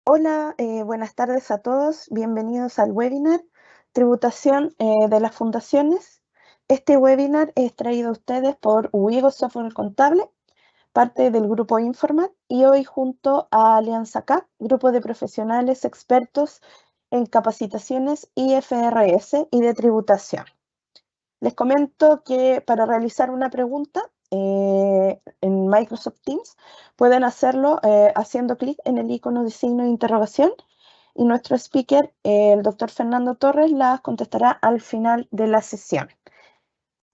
Hola, buenas tardes a todos. Bienvenidos al webinar Tributación de las Fundaciones. Este webinar es traído a ustedes por Uigo Software Contable, parte del grupo Informat, y hoy junto a Alianza CAP, grupo de profesionales expertos en capacitaciones IFRS y de tributación. Les comento que para realizar una pregunta en Microsoft Teams pueden hacerlo haciendo clic en el icono de signo de interrogación y nuestro speaker, el doctor Fernando Torres, las contestará al final de la sesión.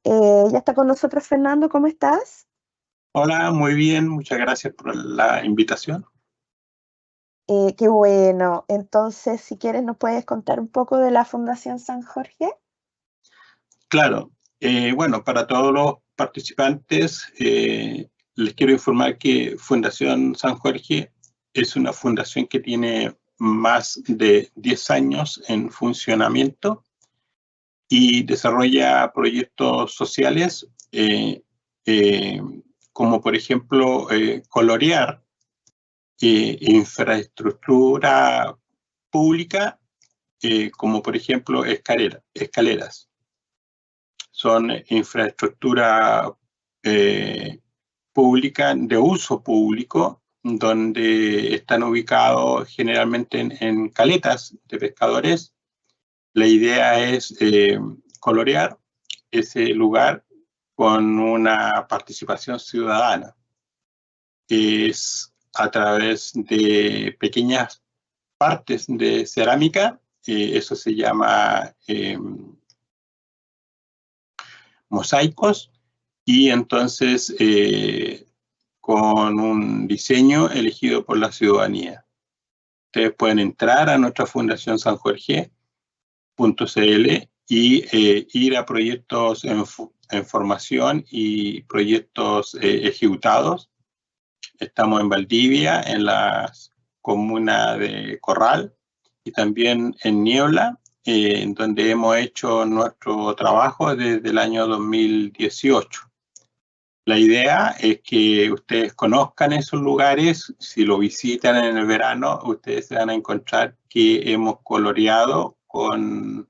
Ya está con nosotros Fernando, ¿cómo estás? Hola, muy bien, muchas gracias por la invitación. Qué bueno. Entonces, si quieres, ¿nos puedes contar un poco de la Fundación San Jorge? Claro, bueno, para todos los participantes, les quiero informar que Fundación San Jorge es una fundación que tiene más de 10 años en funcionamiento y desarrolla proyectos sociales como por ejemplo colorear infraestructura pública como por ejemplo escaleras. Son infraestructura pública de uso público, donde están ubicados generalmente en caletas de pescadores. La idea es colorear ese lugar con una participación ciudadana. Es a través de pequeñas partes de cerámica, eso se llama mosaicos, y entonces con un diseño elegido por la ciudadanía. Ustedes pueden entrar a nuestra Fundación San Jorge.cl y ir a proyectos en formación y proyectos ejecutados. Estamos en Valdivia, en la comuna de Corral, y también en Niebla, en donde hemos hecho nuestro trabajo desde el año 2018. La idea es que ustedes conozcan esos lugares. Si lo visitan en el verano, ustedes se van a encontrar que hemos coloreado con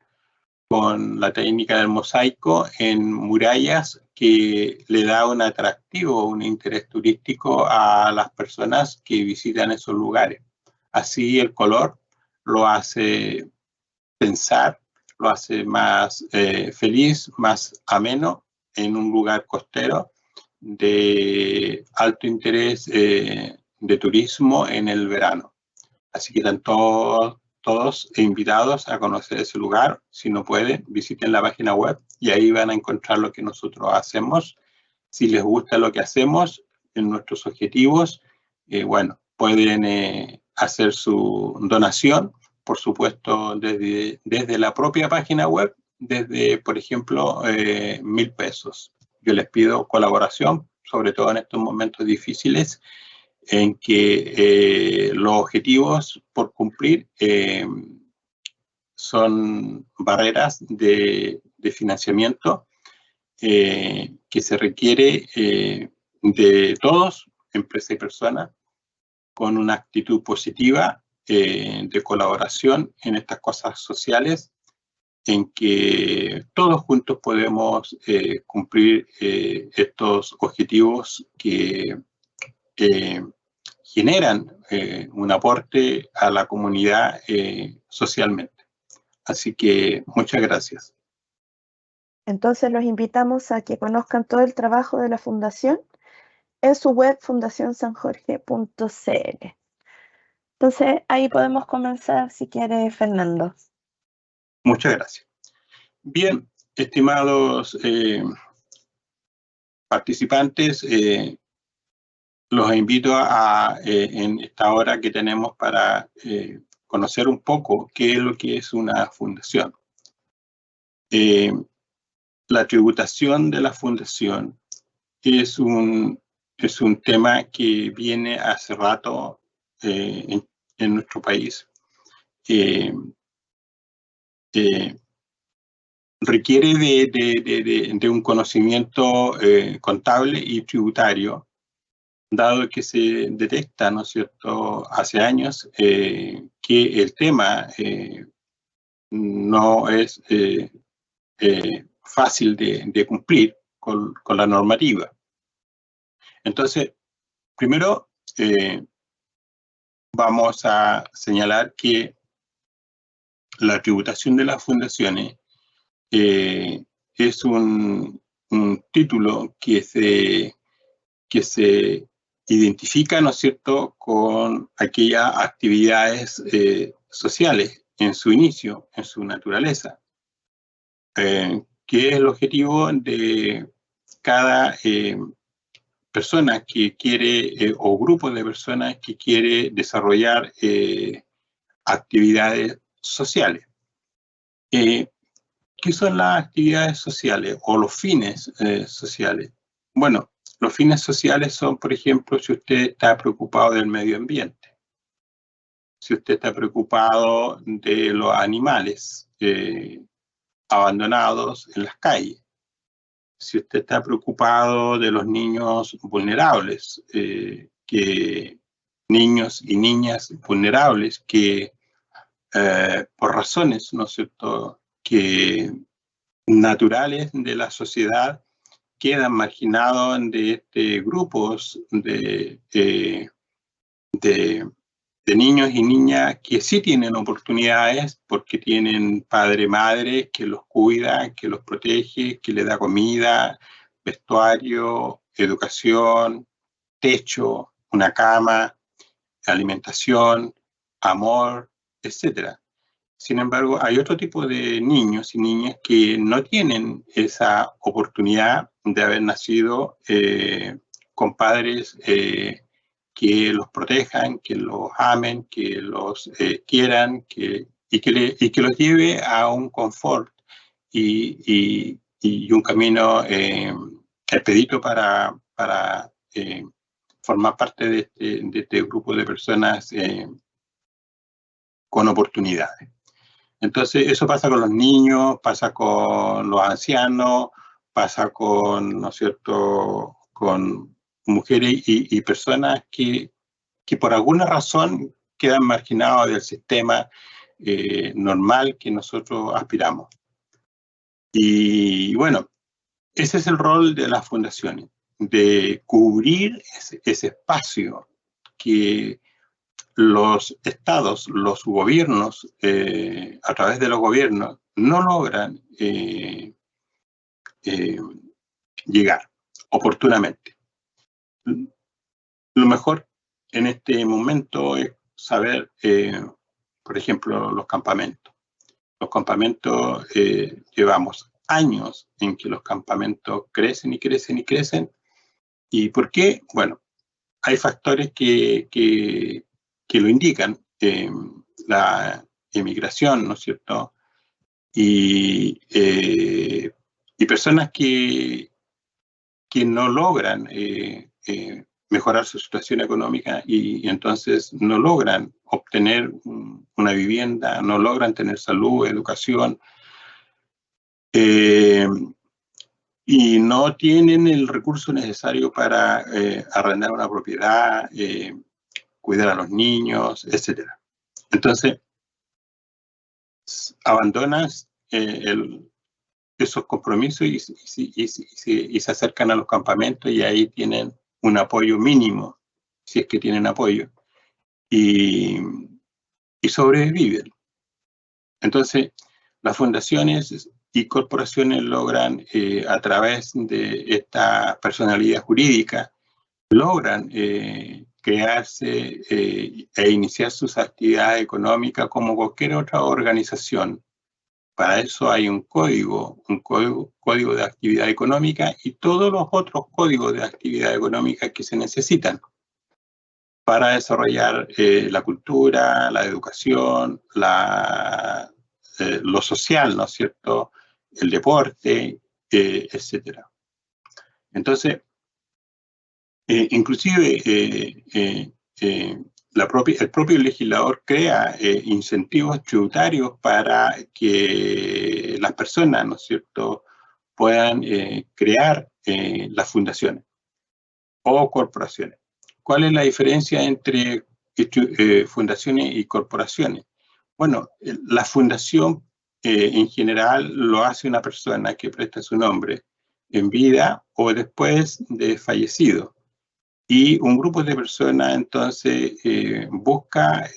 la técnica del mosaico en murallas que le da un atractivo, un interés turístico a las personas que visitan esos lugares. Así el color lo hace pensar, lo hace más feliz, más ameno en un lugar costero de alto interés de turismo en el verano. Así que están todos invitados a conocer ese lugar. Si no pueden, visiten la página web y ahí van a encontrar lo que nosotros hacemos. Si les gusta lo que hacemos en nuestros objetivos, bueno, pueden hacer su donación, por supuesto, desde la propia página web, desde, por ejemplo, 1.000 pesos. Yo les pido colaboración, sobre todo en estos momentos difíciles, en que los objetivos por cumplir son barreras de financiamiento que se requiere de todos, empresa y persona, con una actitud positiva de colaboración en estas cosas sociales, en que todos juntos podemos cumplir estos objetivos que generan un aporte a la comunidad socialmente. Así que muchas gracias. Entonces los invitamos a que conozcan todo el trabajo de la Fundación en su web fundacionsanjorge.cl. Entonces ahí podemos comenzar si quiere Fernando. Muchas gracias. Bien, estimados participantes, los invito en esta hora que tenemos para conocer un poco qué es lo que es una fundación. La tributación de la fundación es un tema que viene hace rato en nuestro país. Requiere de un conocimiento contable y tributario dado que se detecta, ¿no es cierto?, hace años que el tema no es fácil de cumplir con la normativa. Entonces, primero vamos a señalar que la tributación de las fundaciones es un título que se identifica, ¿no es cierto?, con aquellas actividades sociales en su inicio, en su naturaleza, que es el objetivo de cada persona que quiere, o grupo de personas que quiere desarrollar actividades sociales. ¿Qué son las actividades sociales o los fines sociales? Bueno, los fines sociales son, por ejemplo, si usted está preocupado del medio ambiente, si usted está preocupado de los animales abandonados en las calles, si usted está preocupado de los niños vulnerables, niños y niñas vulnerables que por razones, ¿no es cierto?, que naturales de la sociedad quedan marginados de grupos de niños y niñas que sí tienen oportunidades porque tienen padre, madre que los cuida, que los protege, que les da comida, vestuario, educación, techo, una cama, alimentación, amor, etc. Sin embargo, hay otro tipo de niños y niñas que no tienen esa oportunidad de haber nacido con padres que los protejan, que los amen, que los quieran, y que los lleve a un confort y un camino expedito para formar parte de este grupo de personas con oportunidades. Entonces, eso pasa con los niños, pasa con los ancianos, pasa con, ¿no es cierto?, con mujeres y personas que por alguna razón quedan marginados del sistema normal que nosotros aspiramos. Y bueno, ese es el rol de las fundaciones, de cubrir ese espacio que los estados, los gobiernos, a través de los gobiernos, no logran llegar oportunamente. Lo mejor en este momento es saber, por ejemplo, los campamentos. Los campamentos, llevamos años en que los campamentos crecen y crecen y crecen. ¿Y por qué? Bueno, hay factores que lo indican, la emigración, ¿no es cierto? Y personas que no logran mejorar su situación económica y entonces no logran obtener una vivienda, no logran tener salud, educación, y no tienen el recurso necesario para arrendar una propiedad, cuidar a los niños, etc. Entonces, abandonas esos compromisos y se acercan a los campamentos y ahí tienen un apoyo mínimo, si es que tienen apoyo, y sobreviven. Entonces, las fundaciones y corporaciones logran, a través de esta personalidad jurídica, logran crearse e iniciar sus actividades económicas como cualquier otra organización. Para eso hay un código de actividad económica y todos los otros códigos de actividad económica que se necesitan para desarrollar la cultura, la educación, lo social, ¿no es cierto?, el deporte, etc. Entonces, inclusive el propio legislador crea incentivos tributarios para que las personas, ¿no es cierto?, puedan crear las fundaciones o corporaciones. ¿Cuál es la diferencia entre fundaciones y corporaciones? Bueno, la fundación en general lo hace una persona que presta su nombre en vida o después de fallecido. Y un grupo de personas entonces busca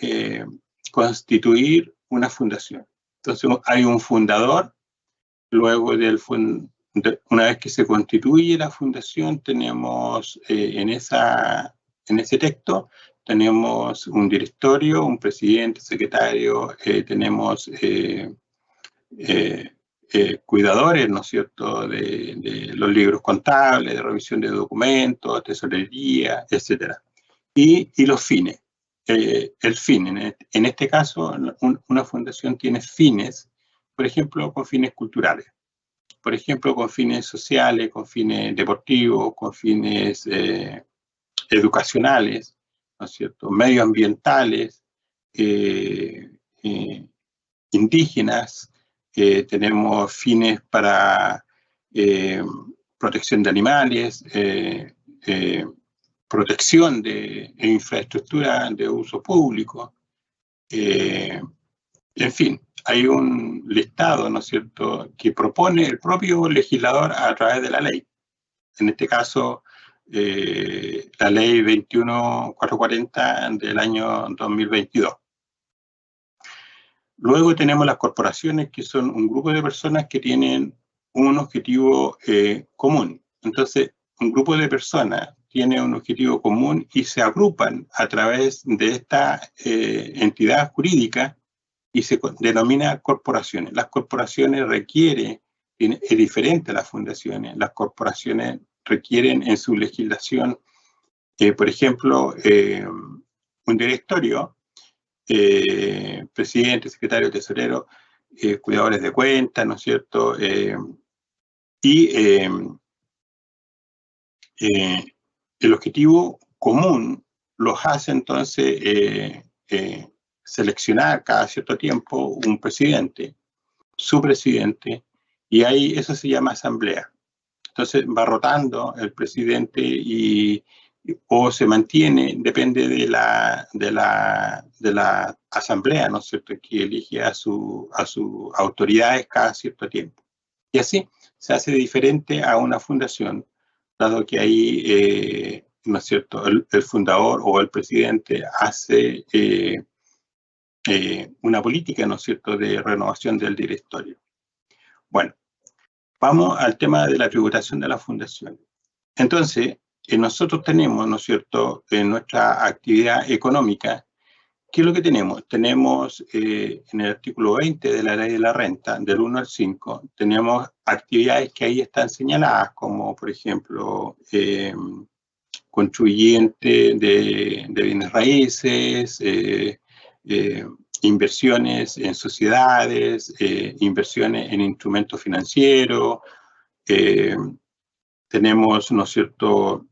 constituir una fundación. Entonces hay un fundador, luego una vez que se constituye la fundación, tenemos en ese texto, tenemos un directorio, un presidente, secretario, tenemos cuidadores, ¿no es cierto?, de los libros contables, de revisión de documentos, tesorería, etcétera. Y los fines. El fin, en este caso, una fundación tiene fines, por ejemplo, con fines culturales, por ejemplo, con fines sociales, con fines deportivos, con fines educacionales, ¿no es cierto?, medioambientales, indígenas, tenemos fines para protección de animales, protección de infraestructura de uso público, en fin, hay un listado, ¿no es cierto?, que propone el propio legislador a través de la ley. En este caso, la ley 21.440 del año 2022. Luego tenemos las corporaciones, que son un grupo de personas que tienen un objetivo común. Entonces, un grupo de personas tiene un objetivo común y se agrupan a través de esta entidad jurídica y se denomina corporaciones. Las corporaciones requieren, es diferente a las fundaciones, las corporaciones requieren en su legislación, por ejemplo, un directorio, presidente, secretario, tesorero, cuidadores de cuentas, ¿no es cierto? El objetivo común los hace entonces seleccionar cada cierto tiempo un presidente, su presidente, y ahí eso se llama asamblea. Entonces va rotando el presidente o se mantiene, depende de la asamblea, ¿no es cierto?, que elige a sus autoridades cada cierto tiempo. Y así se hace diferente a una fundación, dado que ahí, ¿no es cierto?, el fundador o el presidente hace una política, ¿no es cierto?, de renovación del directorio. Bueno, vamos al tema de la tributación de la fundación. Entonces, nosotros tenemos, ¿no es cierto?, en nuestra actividad económica, ¿qué es lo que tenemos? Tenemos en el artículo 20 de la Ley de la Renta, del 1 al 5, tenemos actividades que ahí están señaladas, como por ejemplo, contribuyente de bienes raíces, inversiones en sociedades, inversiones en instrumentos financieros, tenemos, ¿no es cierto?,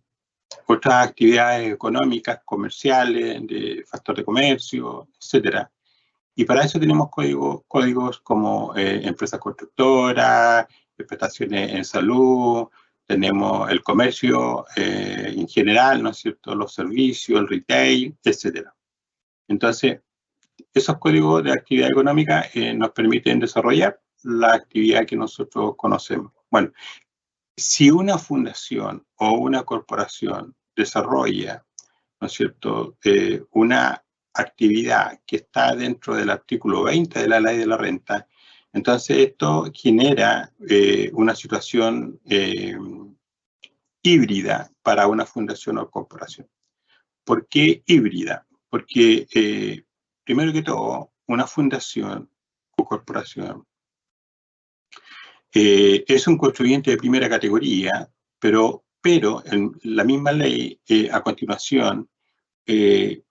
otras actividades económicas, comerciales, de factor de comercio, etcétera. Y para eso tenemos códigos como empresas constructoras, prestaciones en salud, tenemos el comercio en general, ¿no es cierto?, los servicios, el retail, etcétera. Entonces, esos códigos de actividad económica nos permiten desarrollar la actividad que nosotros conocemos. Bueno, si una fundación o una corporación desarrolla, ¿no es cierto?, una actividad que está dentro del artículo 20 de la Ley de la Renta, entonces esto genera una situación híbrida para una fundación o corporación. ¿Por qué híbrida? Porque, primero que todo, una fundación o corporación es un contribuyente de primera categoría, pero en la misma ley, a continuación, el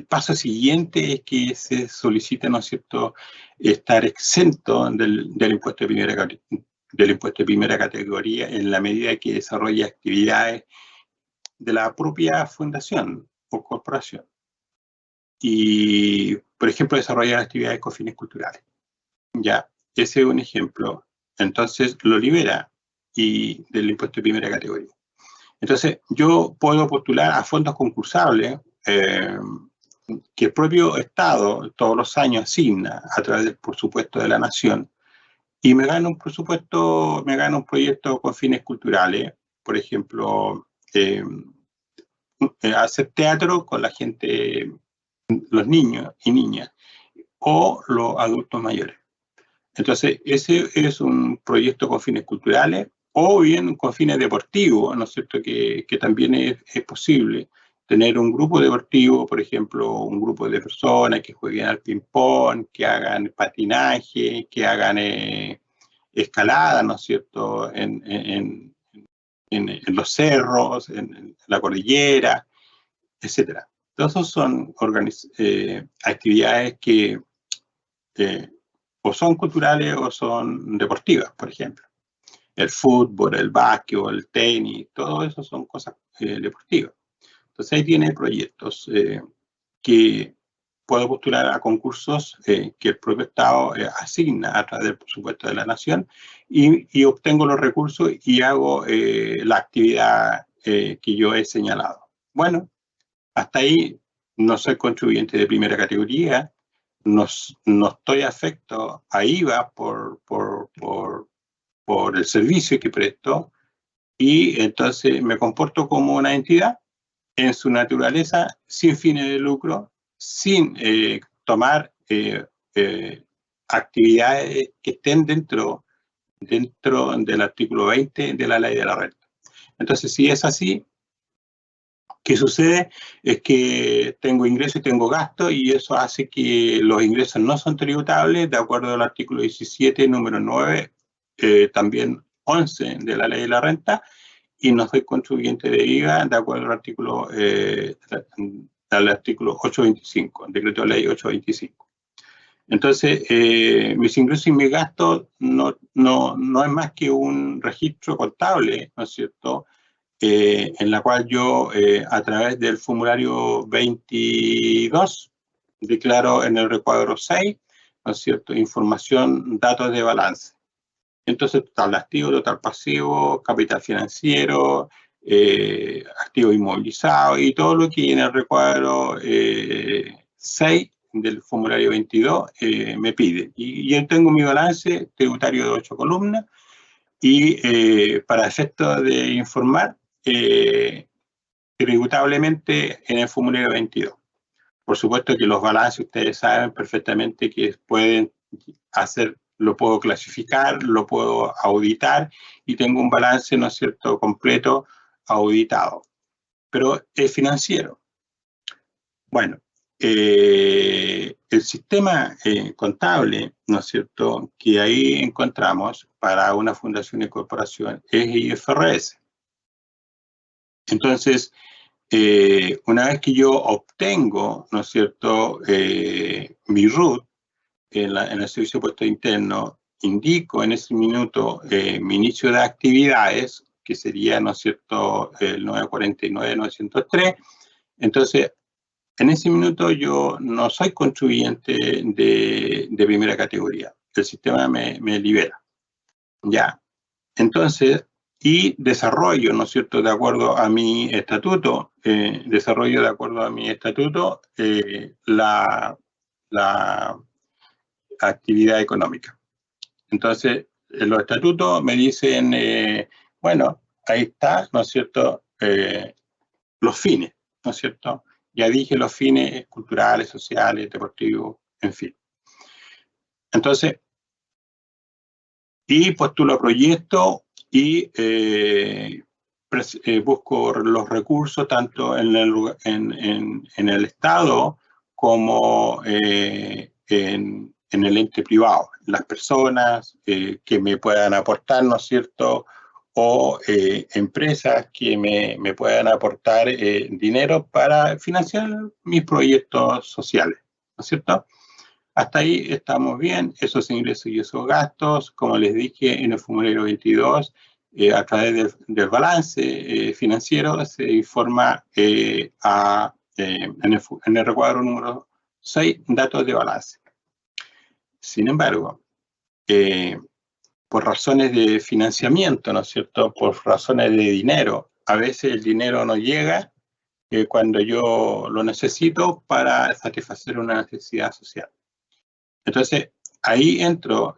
paso siguiente es que se solicita, ¿no es cierto?, estar exento del impuesto de primera categoría en la medida que desarrolla actividades de la propia fundación o corporación. Y, por ejemplo, desarrollar actividades con fines culturales. Ya, ese es un ejemplo. Entonces lo libera y del impuesto de primera categoría. Entonces, yo puedo postular a fondos concursables que el propio Estado todos los años asigna a través del presupuesto de la Nación, y me gano un presupuesto, me gano un proyecto con fines culturales, por ejemplo, hacer teatro con la gente, los niños y niñas, o los adultos mayores. Entonces, ese es un proyecto con fines culturales, o bien con fines deportivos, ¿no es cierto?, que también es posible tener un grupo deportivo, por ejemplo, un grupo de personas que jueguen al ping-pong, que hagan patinaje, que hagan escalada, ¿no es cierto?, en los cerros, en la cordillera, etc. Todas esas son actividades que o son culturales o son deportivas, por ejemplo. El fútbol, el básquetbol, el tenis, todo eso son cosas deportivas. Entonces ahí tiene proyectos que puedo postular a concursos que el propio Estado asigna a través del presupuesto de la Nación, y obtengo los recursos y hago la actividad que yo he señalado. Bueno, hasta ahí no soy contribuyente de primera categoría, no estoy afecto a IVA por el servicio que presto, y entonces me comporto como una entidad en su naturaleza, sin fines de lucro, sin tomar actividades que estén dentro del artículo 20 de la Ley de la Renta. Entonces, si es así, ¿qué sucede? Es que tengo ingresos y tengo gastos, y eso hace que los ingresos no son tributables, de acuerdo al artículo 17, número 9, también 11 de la Ley de la Renta, y no soy contribuyente de IVA, de acuerdo al artículo 825, el decreto de ley 825. Entonces, mis ingresos y mis gastos no es más que un registro contable, ¿no es cierto?, en la cual yo, a través del formulario 22, declaro en el recuadro 6, ¿no es cierto?, información, datos de balance. Entonces, total activo, total pasivo, capital financiero, activo inmovilizado, y todo lo que en el recuadro 6 del formulario 22 me pide. Y yo tengo mi balance tributario de 8 columnas, y para efecto de informar, tributablemente en el formulario 22. Por supuesto que los balances, ustedes saben perfectamente que pueden hacer, lo puedo clasificar, lo puedo auditar, y tengo un balance, ¿no es cierto?, completo, auditado. Pero es financiero. Bueno, el sistema contable, ¿no es cierto?, que ahí encontramos para una fundación y corporación es IFRS. Entonces, una vez que yo obtengo, ¿no es cierto?, mi RUT en el Servicio de Impuesto Interno, indico en ese minuto mi inicio de actividades, que sería, ¿no es cierto?, el 949-903. Entonces, en ese minuto yo no soy contribuyente de primera categoría. El sistema me libera. Ya. Entonces, y desarrollo, ¿no es cierto?, de acuerdo a mi estatuto, la actividad económica. Entonces, los estatutos me dicen, bueno, ahí está, ¿no es cierto?, los fines, ¿no es cierto? Ya dije los fines culturales, sociales, deportivos, en fin. Entonces, y postulo proyectos y busco los recursos tanto en el Estado como en el ente privado, las personas que me puedan aportar, ¿no es cierto?, o empresas que me puedan aportar dinero para financiar mis proyectos sociales, ¿no es cierto? Hasta ahí estamos bien, esos ingresos y esos gastos, como les dije en el formulario 22, a través del balance financiero se informa en el recuadro número 6, datos de balance. Sin embargo, por razones de financiamiento, ¿no es cierto?, por razones de dinero. A veces el dinero no llega cuando yo lo necesito para satisfacer una necesidad social. Entonces, ahí entro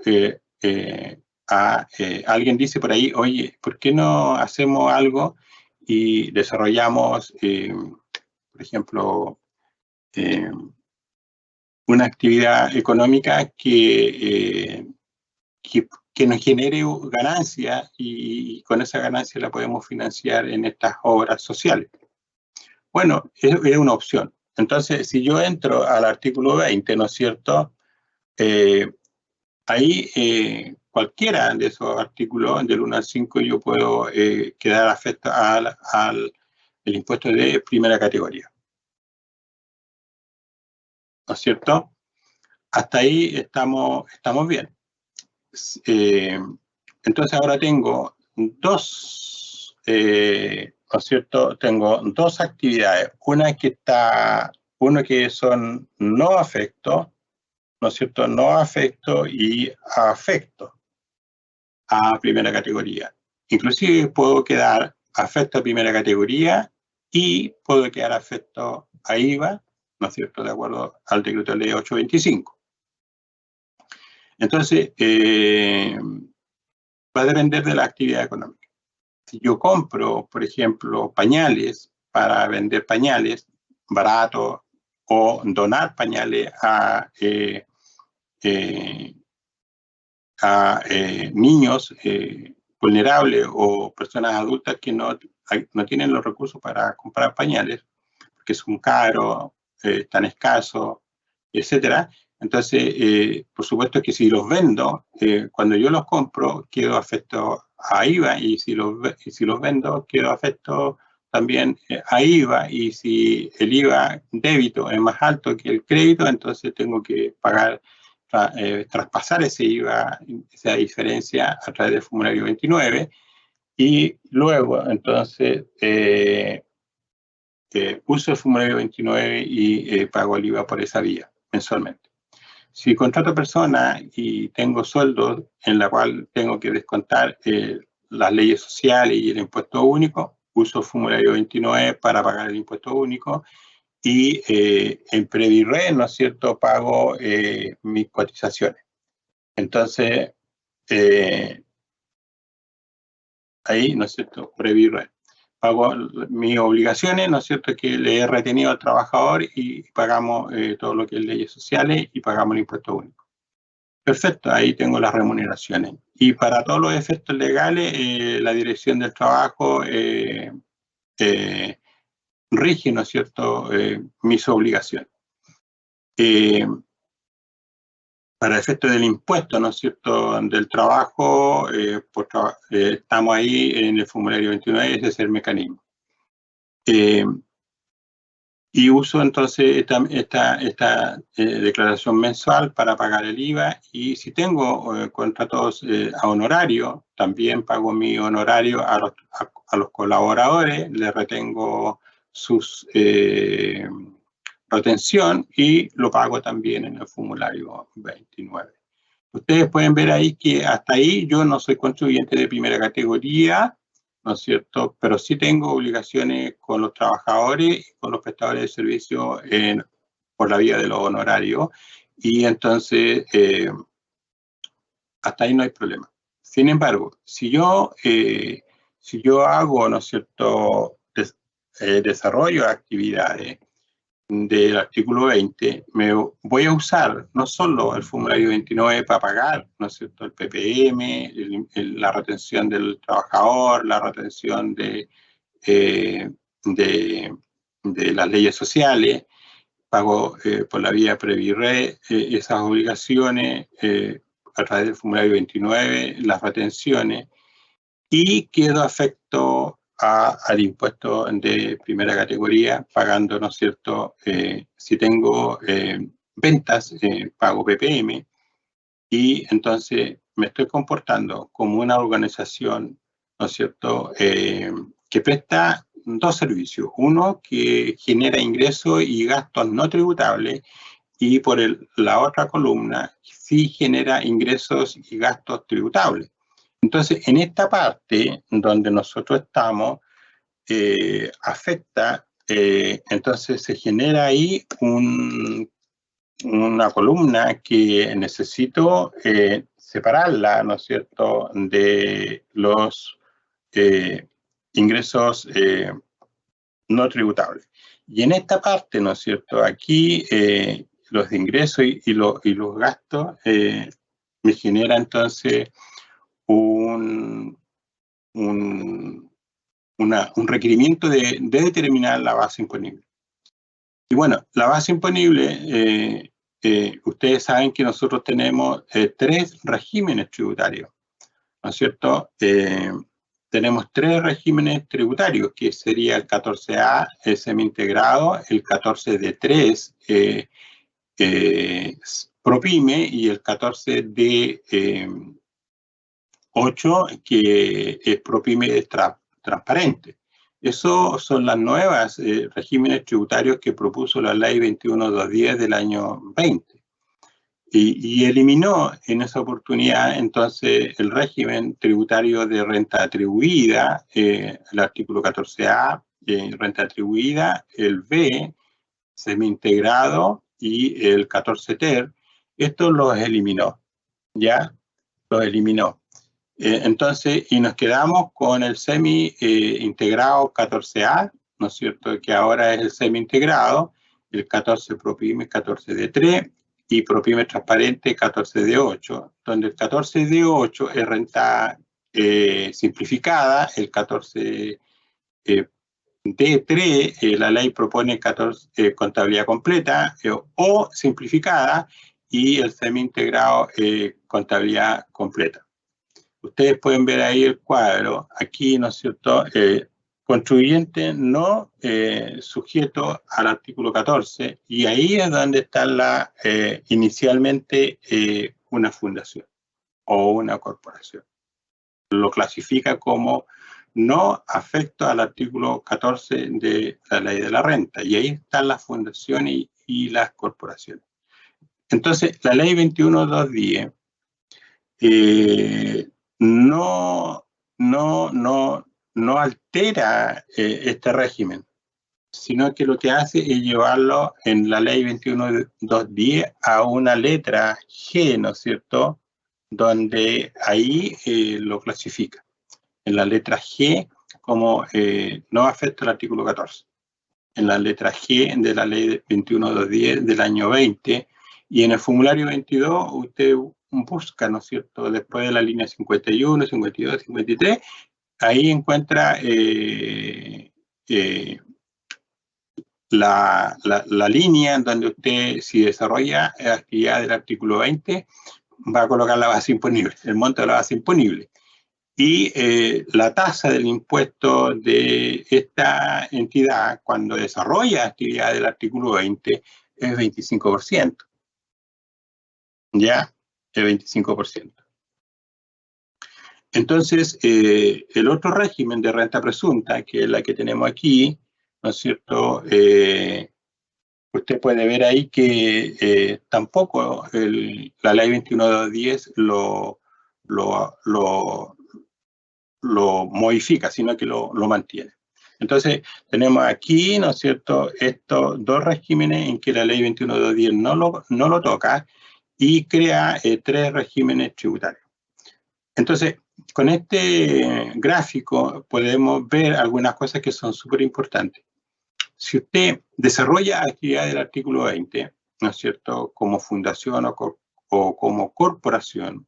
alguien dice por ahí, oye, ¿por qué no hacemos algo y desarrollamos, por ejemplo, una actividad económica que nos genere ganancia y con esa ganancia la podemos financiar en estas obras sociales? Bueno, es una opción. Entonces, si yo entro al artículo 20, ¿no es cierto?, ahí cualquiera de esos artículos, del 1 al 5, yo puedo quedar afecto al impuesto de primera categoría. ¿No es cierto? Hasta ahí estamos bien. Entonces ahora tengo dos, ¿no es cierto? Tengo dos actividades. Una que son no afecto, ¿no es cierto?, no afecto y afecto a primera categoría. Inclusive puedo quedar afecto a primera categoría y puedo quedar afecto a IVA, ¿no es cierto?, de acuerdo al decreto de ley 825. Entonces, va a depender de la actividad económica. Si yo compro, por ejemplo, pañales para vender pañales baratos o donar pañales a niños vulnerables o personas adultas que no tienen los recursos para comprar pañales, porque son caros, tan escasos, etcétera. Entonces, por supuesto que si los vendo, cuando yo los compro, quedo afecto a IVA, y si los vendo, quedo afecto también a IVA, y si el IVA débito es más alto que el crédito, entonces tengo que pagar, traspasar ese IVA, esa diferencia a través del formulario 29, y luego entonces uso el formulario 29 y pago el IVA por esa vía mensualmente. Si contrato personas y tengo sueldos en la cual tengo que descontar las leyes sociales y el impuesto único, uso el formulario 29 para pagar el impuesto único, y en Previrre, ¿no es cierto?, pago mis cotizaciones. Entonces, ahí, ¿no es cierto?, Previrre. Pago mis obligaciones, ¿no es cierto?, que le he retenido al trabajador, y pagamos todo lo que es leyes sociales y pagamos el impuesto único. Perfecto, ahí tengo las remuneraciones. Y para todos los efectos legales, la Dirección del Trabajo rige, ¿no es cierto?, mis obligaciones. Para efectos del impuesto, ¿no es cierto?, del trabajo, estamos ahí en el formulario 29, ese es el mecanismo. Y uso entonces esta declaración mensual para pagar el IVA, y si tengo contratos a honorario, también pago mi honorario a los colaboradores, les retengo sus retención y lo pago también en el formulario 29. Ustedes pueden ver ahí que hasta ahí yo no soy contribuyente de primera categoría, ¿no es cierto?, pero sí tengo obligaciones con los trabajadores y con los prestadores de servicio por la vía de los honorarios, y entonces hasta ahí no hay problema. Sin embargo, si yo hago, ¿no es cierto?, desarrollo de actividades del artículo 20, me voy a usar no solo el formulario 29 para pagar, ¿no es cierto?, el PPM, la retención del trabajador, la retención de las leyes sociales, pago por la vía Previrre esas obligaciones a través del formulario 29, las retenciones, y quedo afecto al impuesto de primera categoría, pagando, ¿no es cierto?, si tengo ventas, pago PPM, y entonces me estoy comportando como una organización, ¿no es cierto?, que presta dos servicios. Uno, que genera ingresos y gastos no tributables, y por la otra columna sí genera ingresos y gastos tributables. Entonces, en esta parte donde nosotros estamos, afecta, entonces se genera ahí una columna que necesito separarla, ¿no es cierto?, de los ingresos no tributables. Y en esta parte, ¿no es cierto?, aquí los ingresos y los gastos me genera entonces un requerimiento de determinar la base imponible. Y bueno, la base imponible, ustedes saben que nosotros tenemos 3 regímenes tributarios, ¿no es cierto? Tenemos 3 regímenes tributarios, que sería el 14A, el semi-integrado, el 14D3, ProPyme, y el 14D8, que es ProPyme transparente. Esos son las nuevas regímenes tributarios que propuso la Ley 21.210 del año 20. Y eliminó en esa oportunidad entonces el régimen tributario de renta atribuida, el artículo 14A, renta atribuida, el B, semi-integrado, y el 14TER. Estos los eliminó, ¿ya? Los eliminó. Entonces, y nos quedamos con el semi-integrado 14A, ¿no es cierto?, que ahora es el semi-integrado, el 14 ProPyme, 14D3, y ProPyme transparente 14D8, donde el 14D8 es renta simplificada, el 14D3, la ley propone contabilidad completa o simplificada, y el semi-integrado contabilidad completa. Ustedes pueden ver ahí el cuadro, aquí, ¿no es cierto?, contribuyente no sujeto al artículo 14, y ahí es donde está inicialmente una fundación o una corporación. Lo clasifica como no afecto al artículo 14 de la ley de la renta, y ahí están las fundaciones y las corporaciones. Entonces, la ley 21.210 no altera este régimen, sino que lo que hace es llevarlo en la ley 21.210 a una letra G, ¿no es cierto?, donde ahí lo clasifica en la letra G como no afecta al artículo 14, en la letra G de la ley 21.210 del año 20, y en el formulario 22 usted busca, ¿no es cierto?, después de la línea 51, 52, 53, ahí encuentra la línea en donde usted, si desarrolla actividad del artículo 20, va a colocar la base imponible, el monto de la base imponible. Y la tasa del impuesto de esta entidad, cuando desarrolla actividad del artículo 20, es 25%. ¿Ya? El 25%. Entonces, el otro régimen de renta presunta, que es la que tenemos aquí, ¿no es cierto?, usted puede ver ahí que tampoco la ley 21.210 lo modifica, sino que lo mantiene. Entonces, tenemos aquí, ¿no es cierto?, estos 2 regímenes en que la ley 21.210 no lo toca, y crea 3 regímenes tributarios. Entonces, con este gráfico podemos ver algunas cosas que son súper importantes. Si usted desarrolla actividad del artículo 20, ¿no es cierto?, como fundación o como corporación,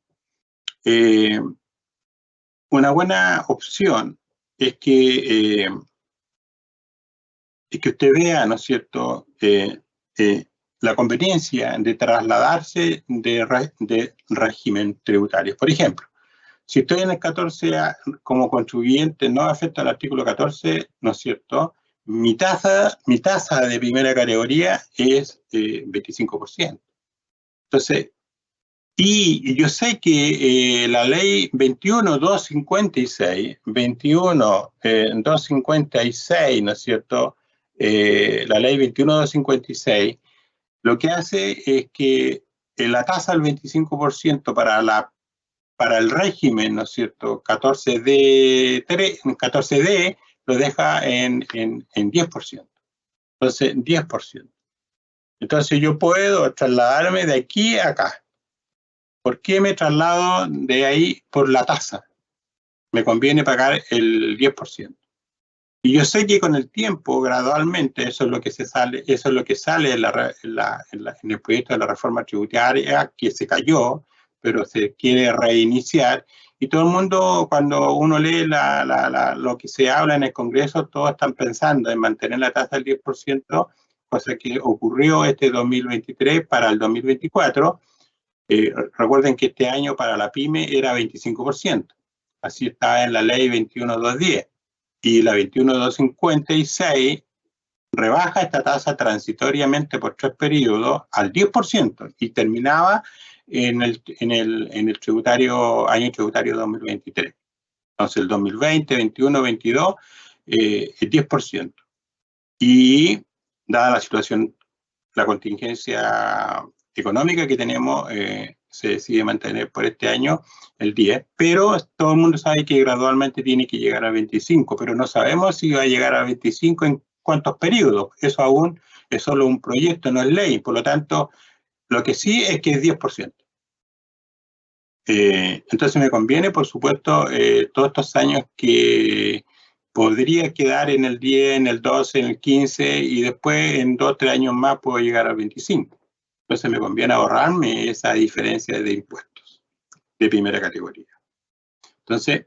una buena opción es que usted vea, ¿no es cierto?, la conveniencia de trasladarse de régimen tributario. Por ejemplo, si estoy en el 14A como contribuyente no afecta al artículo 14, ¿no es cierto?, mi tasa de primera categoría es 25%. Entonces, y yo sé que la ley 21.256, ¿no es cierto?, la ley 21.256, lo que hace es que la tasa del 25% para para el régimen, ¿no es cierto?, 14D lo deja en 10%. Entonces, 10%. Entonces, yo puedo trasladarme de aquí a acá. ¿Por qué me traslado de ahí? Por la tasa. Me conviene pagar el 10%. Y yo sé que con el tiempo, gradualmente, eso es lo que sale en el proyecto de la reforma tributaria, que se cayó, pero se quiere reiniciar. Y todo el mundo, cuando uno lee lo que se habla en el Congreso, todos están pensando en mantener la tasa del 10%, cosa que ocurrió este 2023 para el 2024. Recuerden que este año para la PYME era 25%. Así está en la ley 21210. Y la 21256 rebaja esta tasa transitoriamente por 3 periodos al 10% y terminaba en el año tributario 2023. Entonces el 2020, 21, 22, el 10%. Y dada la situación, la contingencia económica que tenemos, se decide mantener por este año el 10, pero todo el mundo sabe que gradualmente tiene que llegar a 25, pero no sabemos si va a llegar a 25 en cuántos periodos. Eso aún es solo un proyecto, no es ley. Por lo tanto, lo que sí es que es 10%. Entonces me conviene, por supuesto, todos estos años que podría quedar en el 10, en el 12, en el 15 y después en 2 o 3 años más puedo llegar al 25. Entonces me conviene ahorrarme esa diferencia de impuestos de primera categoría. Entonces,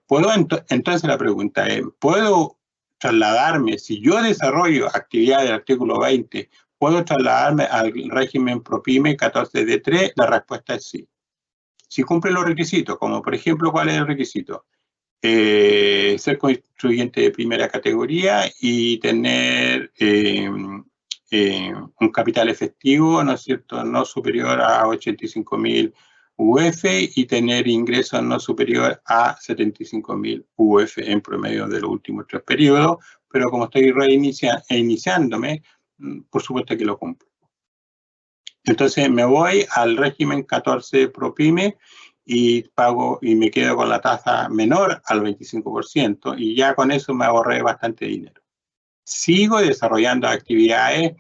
entonces la pregunta es, ¿puedo trasladarme, si yo desarrollo actividad del artículo 20, ¿puedo trasladarme al régimen ProPyme 14D3? La respuesta es sí. Si cumple los requisitos, como por ejemplo, ¿cuál es el requisito? Ser contribuyente de primera categoría y tener un capital efectivo, ¿no es cierto?, no superior a 85.000 UF y tener ingresos no superior a 75.000 UF en promedio de los últimos 3 periodos, pero como estoy iniciándome, por supuesto que lo cumplo. Entonces me voy al régimen 14 ProPyme y pago y me quedo con la tasa menor al 25% y ya con eso me ahorré bastante dinero. Sigo desarrollando actividades,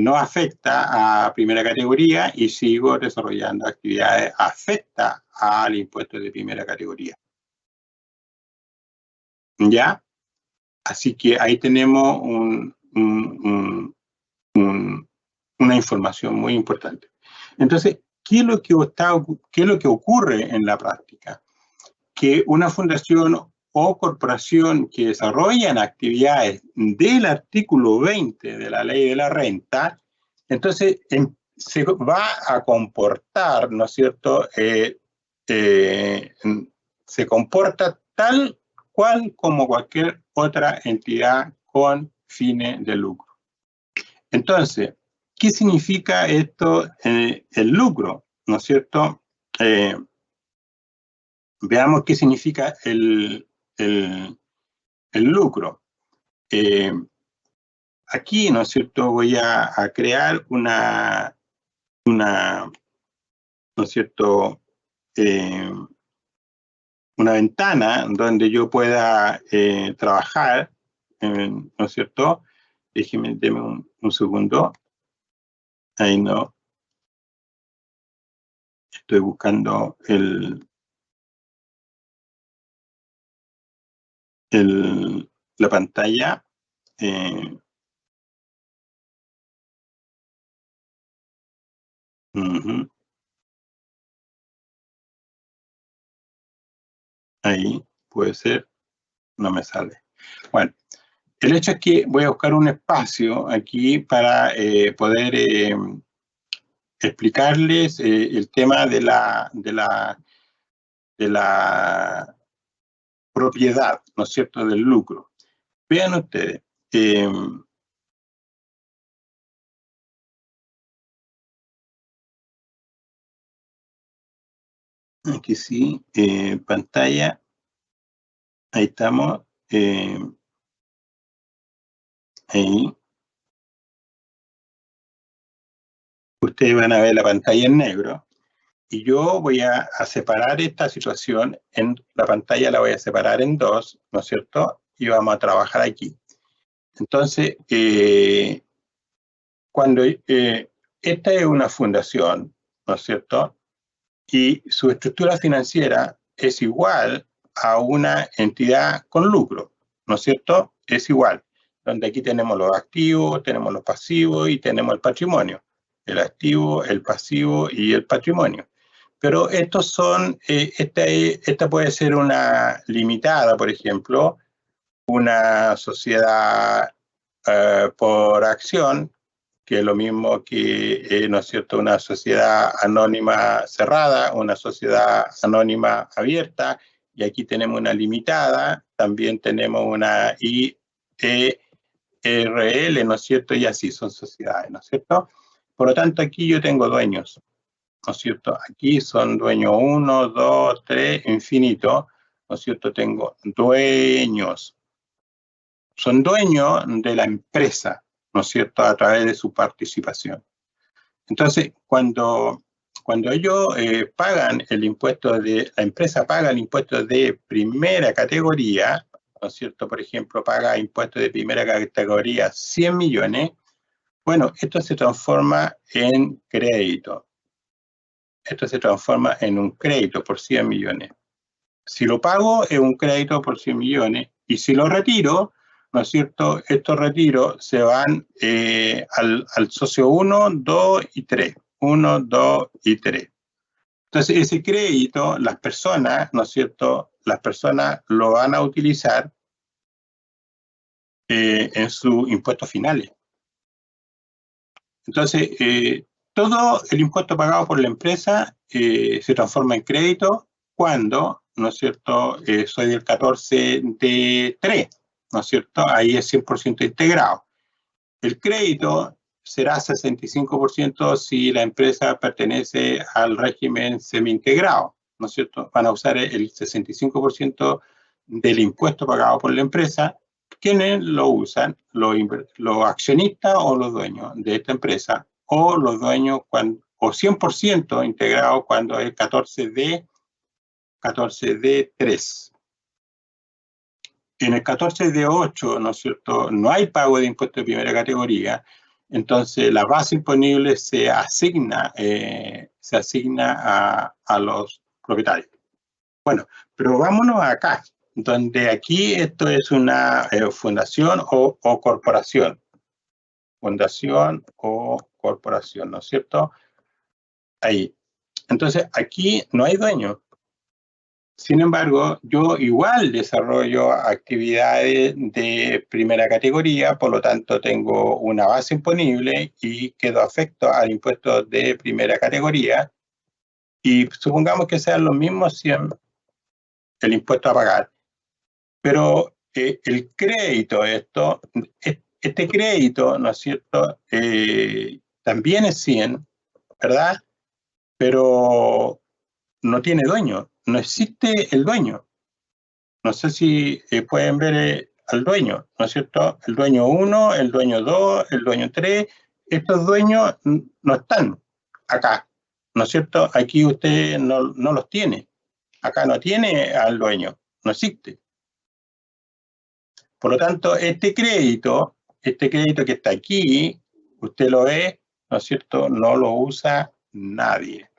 no afecta a primera categoría y sigo desarrollando actividades afecta al impuesto de primera categoría. ¿Ya? Así que ahí tenemos una información muy importante. Entonces, ¿qué es lo que ocurre en la práctica? Que una fundación o corporación que desarrollan actividades del artículo 20 de la ley de la renta, entonces se va a comportar, ¿no es cierto?, se comporta tal cual como cualquier otra entidad con fines de lucro. Entonces, ¿qué significa esto, el lucro? ¿No es cierto? Veamos qué significa el lucro. Aquí, ¿no es cierto?, voy a crear una ¿no es cierto?, una ventana donde yo pueda trabajar, ¿no es cierto? Déjeme un segundo. Ahí no. Estoy buscando la pantalla. Ahí puede ser, no me sale. Bueno, el hecho es que voy a buscar un espacio aquí para poder explicarles el tema de la propiedad, ¿no es cierto?, del lucro. Vean ustedes, aquí sí, pantalla, ahí estamos, ahí. Ustedes van a ver la pantalla en negro Y yo voy a separar esta situación, en la pantalla la voy a separar en dos, ¿no es cierto? Y vamos a trabajar aquí. Entonces, cuando esta es una fundación, ¿no es cierto? Y su estructura financiera es igual a una entidad con lucro, ¿no es cierto? Es igual, donde aquí tenemos los activos, tenemos los pasivos y tenemos el patrimonio. El activo, el pasivo y el patrimonio. Pero estos son, esta puede ser una limitada, por ejemplo, una sociedad por acción, que es lo mismo que, ¿no es cierto?, una sociedad anónima cerrada, una sociedad anónima abierta, y aquí tenemos una limitada, también tenemos una IRL, ¿no es cierto?, y así son sociedades, ¿no es cierto? Por lo tanto, aquí yo tengo dueños, ¿no es cierto? Aquí son dueños 1, 2, 3, infinito, ¿no es cierto? Tengo dueños. Son dueños de la empresa, ¿no es cierto?, a través de su participación. Entonces, cuando ellos pagan el impuesto la empresa paga el impuesto de primera categoría, ¿no es cierto?, por ejemplo, paga impuestos de primera categoría 100 millones, bueno, esto se transforma en crédito. Esto se transforma en un crédito por 100 millones. Si lo pago es un crédito por 100 millones y si lo retiro, ¿no es cierto?, estos retiros se van al socio 1, 2 y 3. 1, 2 y 3. Entonces, ese crédito, las personas, ¿no es cierto?, las personas lo van a utilizar en sus impuestos finales. Entonces, todo el impuesto pagado por la empresa se transforma en crédito cuando, ¿no es cierto?, soy del 14 de 3, ¿no es cierto? Ahí es 100% integrado. El crédito será 65% si la empresa pertenece al régimen semi-integrado, ¿no es cierto? Van a usar el 65% del impuesto pagado por la empresa. ¿Quiénes lo usan? Los accionistas o los dueños de esta empresa, o los dueños o 100% integrado cuando es 14 de 3. En el 14 de 8, ¿no es cierto?, no hay pago de impuesto de primera categoría, entonces la base imponible se asigna a los propietarios. Bueno, pero vámonos acá, donde aquí esto es una fundación o corporación. Fundación o corporación, ¿no es cierto? Ahí. Entonces, aquí no hay dueño. Sin embargo, yo igual desarrollo actividades de primera categoría, por lo tanto tengo una base imponible y quedo afecto al impuesto de primera categoría. Y supongamos que sean los mismos 100 el impuesto a pagar. Pero el crédito, este crédito, ¿no es cierto?, también es 100, ¿verdad? Pero no tiene dueño, no existe el dueño. No sé si pueden ver al dueño, ¿no es cierto? El dueño 1, el dueño 2, el dueño 3, estos dueños no están acá, ¿no es cierto? Aquí usted no los tiene, acá no tiene al dueño, no existe. Por lo tanto, este crédito que está aquí, usted lo ve, ¿no es cierto? No lo usa nadie.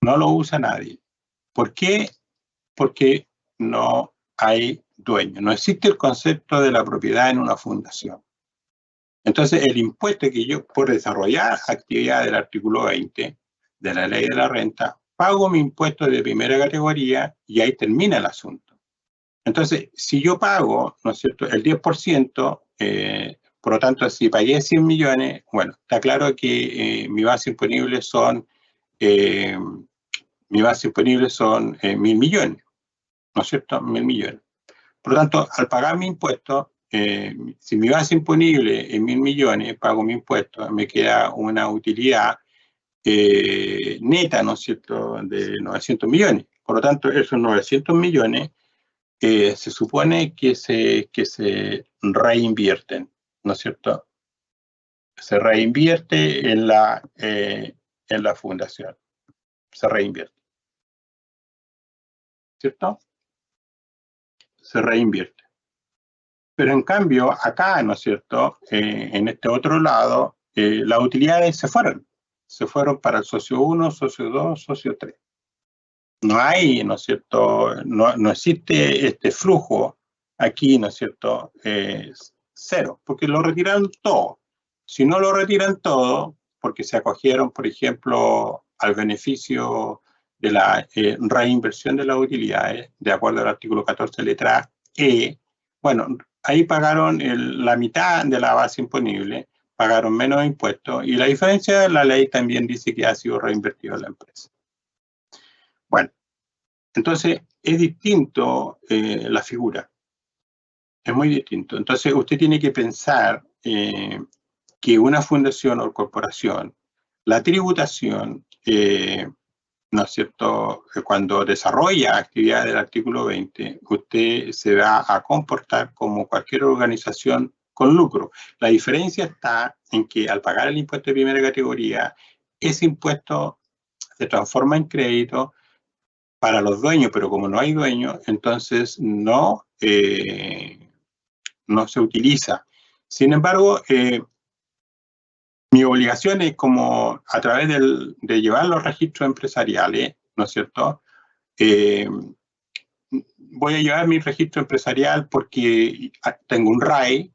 No lo usa nadie. ¿Por qué? Porque no hay dueño. No existe el concepto de la propiedad en una fundación. Entonces, el impuesto que yo, por desarrollar actividad del artículo 20 de la ley de la renta, pago mi impuesto de primera categoría y ahí termina el asunto. Entonces, si yo pago, ¿no es cierto?, el 10%, por lo tanto, si pagué 100 millones, bueno, está claro que mi base imponible son 1.000 millones, ¿no es cierto?, 1.000 millones. Por lo tanto, al pagar mi impuesto, si mi base imponible es 1.000 millones, pago mi impuesto, me queda una utilidad neta, ¿no es cierto?, de 900 millones. Por lo tanto, esos 900 millones se supone que se reinvierten, ¿no es cierto? Se reinvierte en en la fundación, se reinvierte. ¿Cierto? Se reinvierte. Pero en cambio, acá, ¿no es cierto?, en este otro lado, las utilidades se fueron para el socio 1, socio 2, socio 3. No hay, ¿no es cierto?, no existe este flujo aquí, ¿no es cierto?, cero, porque lo retiraron todo. Si no lo retiran todo, porque se acogieron, por ejemplo, al beneficio de la reinversión de las utilidades, de acuerdo al artículo 14, letra E, bueno, ahí pagaron la mitad de la base imponible, pagaron menos impuestos, y la diferencia, la ley también dice que ha sido reinvertido en la empresa. Bueno, entonces es distinto la figura, es muy distinto. Entonces usted tiene que pensar que una fundación o corporación, la tributación, ¿no es cierto?, cuando desarrolla actividades del artículo 20, usted se va a comportar como cualquier organización con lucro. La diferencia está en que al pagar el impuesto de primera categoría, ese impuesto se transforma en crédito para los dueños, pero como no hay dueños, entonces no se utiliza. Sin embargo, mi obligación es como a través de llevar los registros empresariales, ¿no es cierto?, voy a llevar mi registro empresarial porque tengo un RAE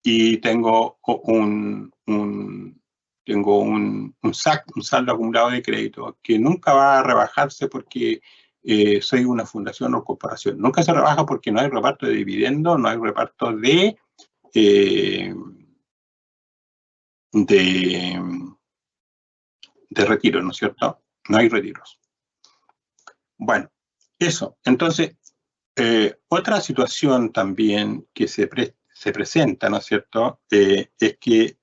y tengo un SAC, un saldo acumulado de crédito, que nunca va a rebajarse porque soy una fundación o corporación. Nunca se rebaja porque no hay reparto de dividendos, no hay reparto de retiro, ¿no es cierto? No hay retiros. Bueno, eso. Entonces, otra situación también que se presenta, ¿no es cierto?, es que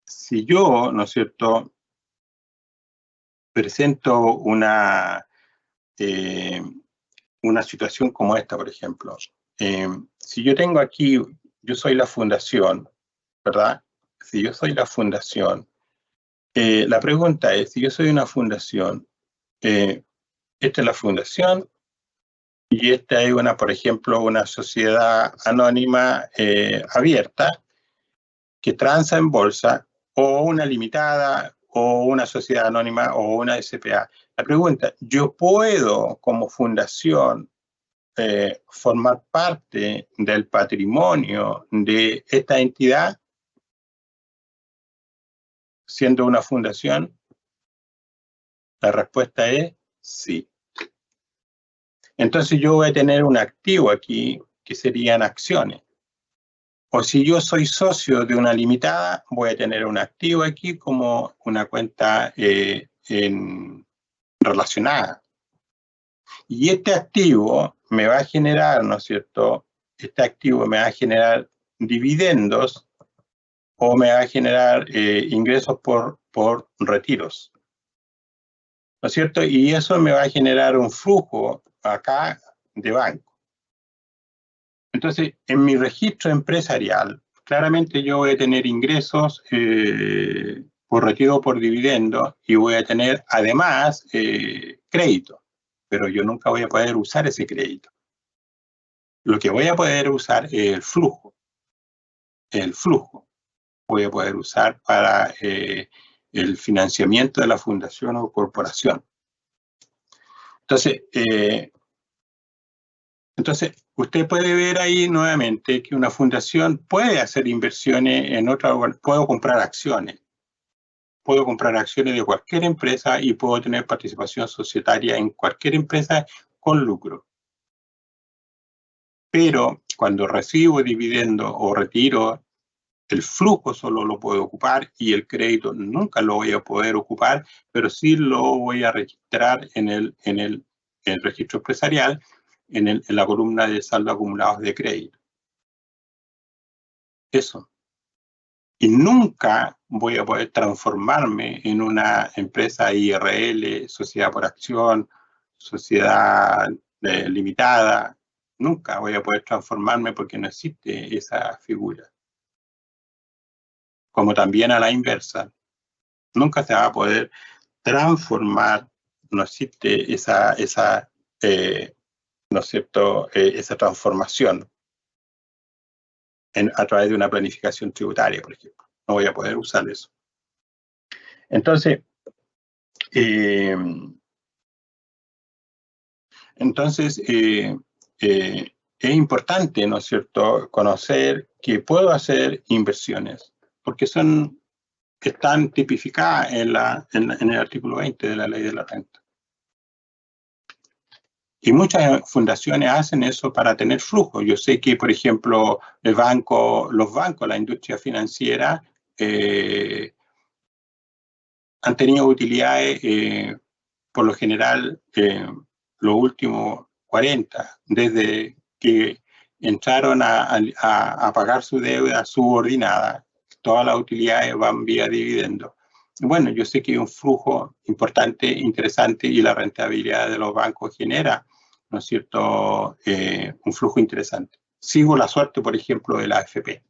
si yo, ¿no es cierto?, presento una situación como esta, por ejemplo. Si yo tengo aquí, yo soy la fundación, ¿verdad? Si yo soy la fundación, la pregunta es, si yo soy una fundación, esta es la fundación y esta es por ejemplo, una sociedad anónima abierta que transa en bolsa, o una limitada, o una sociedad anónima, o una SPA. La pregunta, ¿yo puedo como fundación formar parte del patrimonio de esta entidad siendo una fundación? La respuesta es sí. Entonces yo voy a tener un activo aquí que serían acciones. O si yo soy socio de una limitada, voy a tener un activo aquí como una cuenta relacionada. Y este activo me va a generar, ¿no es cierto?, este activo me va a generar dividendos o me va a generar ingresos por retiros, ¿no es cierto? Y eso me va a generar un flujo acá de banco. Entonces, en mi registro empresarial, claramente yo voy a tener ingresos por retiro o por dividendo y voy a tener además crédito, pero yo nunca voy a poder usar ese crédito. Lo que voy a poder usar es el flujo. El flujo voy a poder usar para el financiamiento de la fundación o corporación. Entonces, usted puede ver ahí nuevamente que una fundación puede hacer inversiones en otra, puedo comprar acciones de cualquier empresa y puedo tener participación societaria en cualquier empresa con lucro. Pero cuando recibo dividendo o retiro, el flujo solo lo puedo ocupar y el crédito nunca lo voy a poder ocupar, pero sí lo voy a registrar en el registro empresarial, en la columna de saldo acumulados de crédito. Eso. Y nunca voy a poder transformarme en una empresa IRL, sociedad por acción, sociedad limitada. Nunca voy a poder transformarme porque no existe esa figura. Como también a la inversa. nunca se va a poder transformar, no existe esa ¿no es cierto?, esa transformación a través de una planificación tributaria, por ejemplo. No voy a poder usar eso. Entonces, es importante, ¿no es cierto?, conocer que puedo hacer inversiones, porque están tipificadas en el artículo 20 de la Ley de la Renta. Y muchas fundaciones hacen eso para tener flujo. Yo sé que, por ejemplo, los bancos, la industria financiera, han tenido utilidades, por lo general, los últimos 40, desde que entraron a pagar su deuda subordinada. Todas las utilidades van vía dividendo. Bueno, yo sé que hay un flujo importante, interesante, y la rentabilidad de los bancos genera, ¿no es cierto?, un flujo interesante. Sigo la suerte, por ejemplo, de la AFP.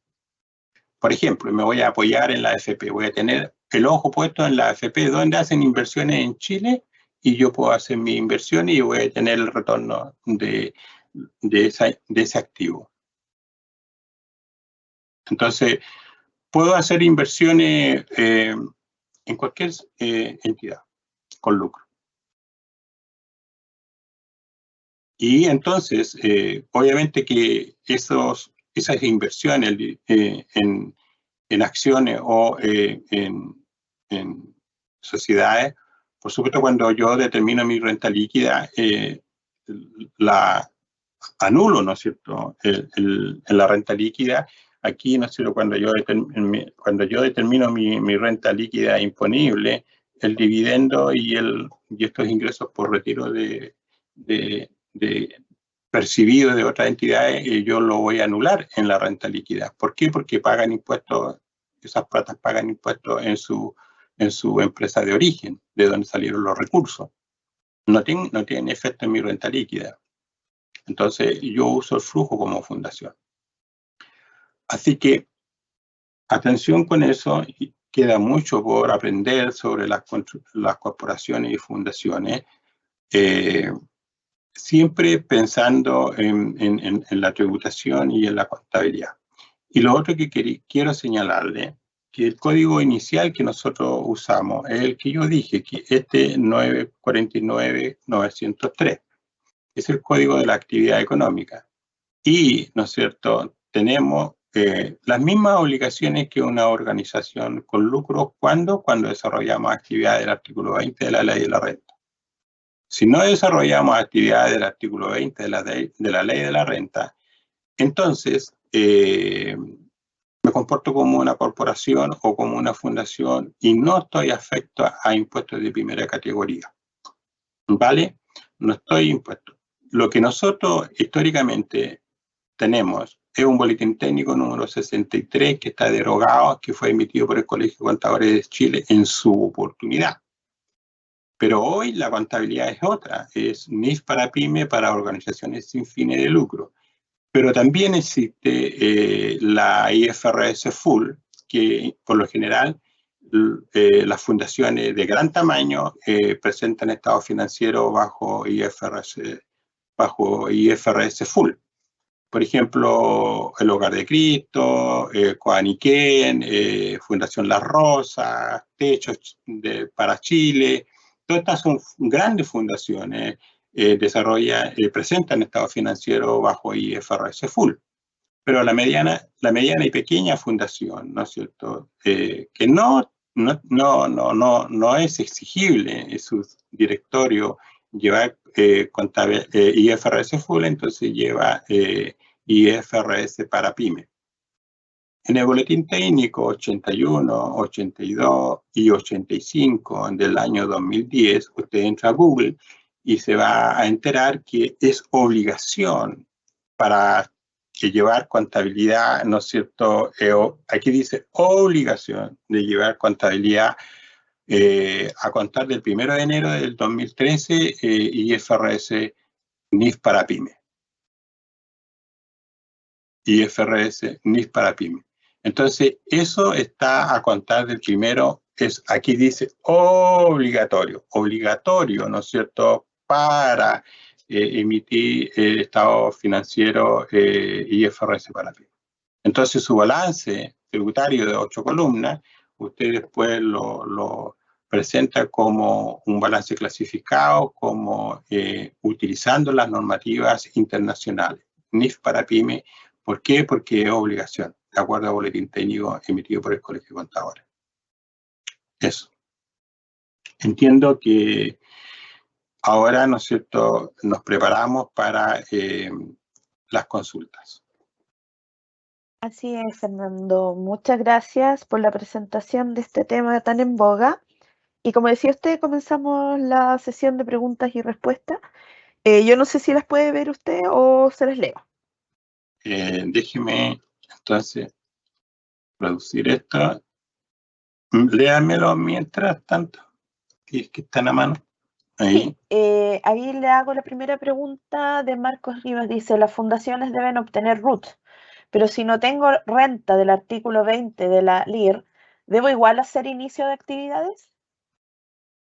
Por ejemplo, me voy a apoyar en la AFP, voy a tener el ojo puesto en la AFP, donde hacen inversiones en Chile, y yo puedo hacer mis inversiones y voy a tener el retorno de ese activo. Entonces, puedo hacer inversiones en cualquier entidad con lucro. Y entonces, obviamente que esas inversiones en acciones o en sociedades, por supuesto, cuando yo determino mi renta líquida, la anulo, ¿no es cierto?, en la renta líquida. Aquí, ¿no es cierto?, cuando yo determino mi renta líquida imponible, el dividendo y estos ingresos por retiro percibidos de otras entidades, yo lo voy a anular en la renta líquida. ¿Por qué? Porque pagan impuestos, esas platas pagan impuestos en su empresa de origen, de donde salieron los recursos. No tienen efecto en mi renta líquida. Entonces, yo uso el flujo como fundación. Así que, atención con eso, queda mucho por aprender sobre las corporaciones y fundaciones, siempre pensando en la tributación y en la contabilidad. Y lo otro que quiero señalarle, que el código inicial que nosotros usamos es el que yo dije, que este 949-903. Es el código de la actividad económica. Y, ¿no es cierto?, tenemos las mismas obligaciones que una organización con lucro cuando desarrollamos actividades del artículo 20 de la Ley de la Renta. Si no desarrollamos actividades del artículo 20 de la Ley de la Renta, entonces me comporto como una corporación o como una fundación y no estoy afecto a impuestos de primera categoría. ¿Vale? No estoy impuesto. Lo que nosotros históricamente tenemos es un boletín técnico número 63 que está derogado, que fue emitido por el Colegio de Contadores de Chile en su oportunidad. Pero hoy la contabilidad es otra, es NIF para PYME, para organizaciones sin fines de lucro. Pero también existe la IFRS Full, que por lo general las fundaciones de gran tamaño presentan estados financieros bajo IFRS Full. Por ejemplo, el Hogar de Cristo, Coaniquén, Fundación Las Rosas, Techos para Chile. Todas estas son grandes fundaciones, presentan estado financiero bajo IFRS Full. Pero la mediana y pequeña fundación, ¿no es cierto?, que no es exigible en su directorio llevar IFRS Full, entonces lleva IFRS para PYME. En el boletín técnico 81, 82 y 85 del año 2010, usted entra a Google y se va a enterar que es obligación para llevar contabilidad, ¿no es cierto? Aquí dice obligación de llevar contabilidad a contar del 1 de enero del 2013 IFRS NIF para PYME. IFRS NIF para PYME. Entonces, eso está a contar del 1 aquí dice obligatorio, ¿no es cierto?, para emitir estado financiero IFRS para PYME. Entonces, su balance tributario de 8 columnas, usted después lo presenta como un balance clasificado, como utilizando las normativas internacionales. NIF para PYME, ¿por qué? Porque es obligación, de acuerdo al boletín técnico emitido por el Colegio de Contadores. Eso. Entiendo que ahora, ¿no es cierto?, nos preparamos para las consultas. Así es, Fernando. Muchas gracias por la presentación de este tema tan en boga. Y como decía usted, comenzamos la sesión de preguntas y respuestas. Yo no sé si las puede ver usted o se las leo. Déjeme, entonces, producir esto. Léamelo mientras tanto, que están a mano. Ahí. Sí, ahí le hago la primera pregunta de Marcos Rivas. Dice, las fundaciones deben obtener RUT, pero si no tengo renta del artículo 20 de la LIR, ¿debo igual hacer inicio de actividades?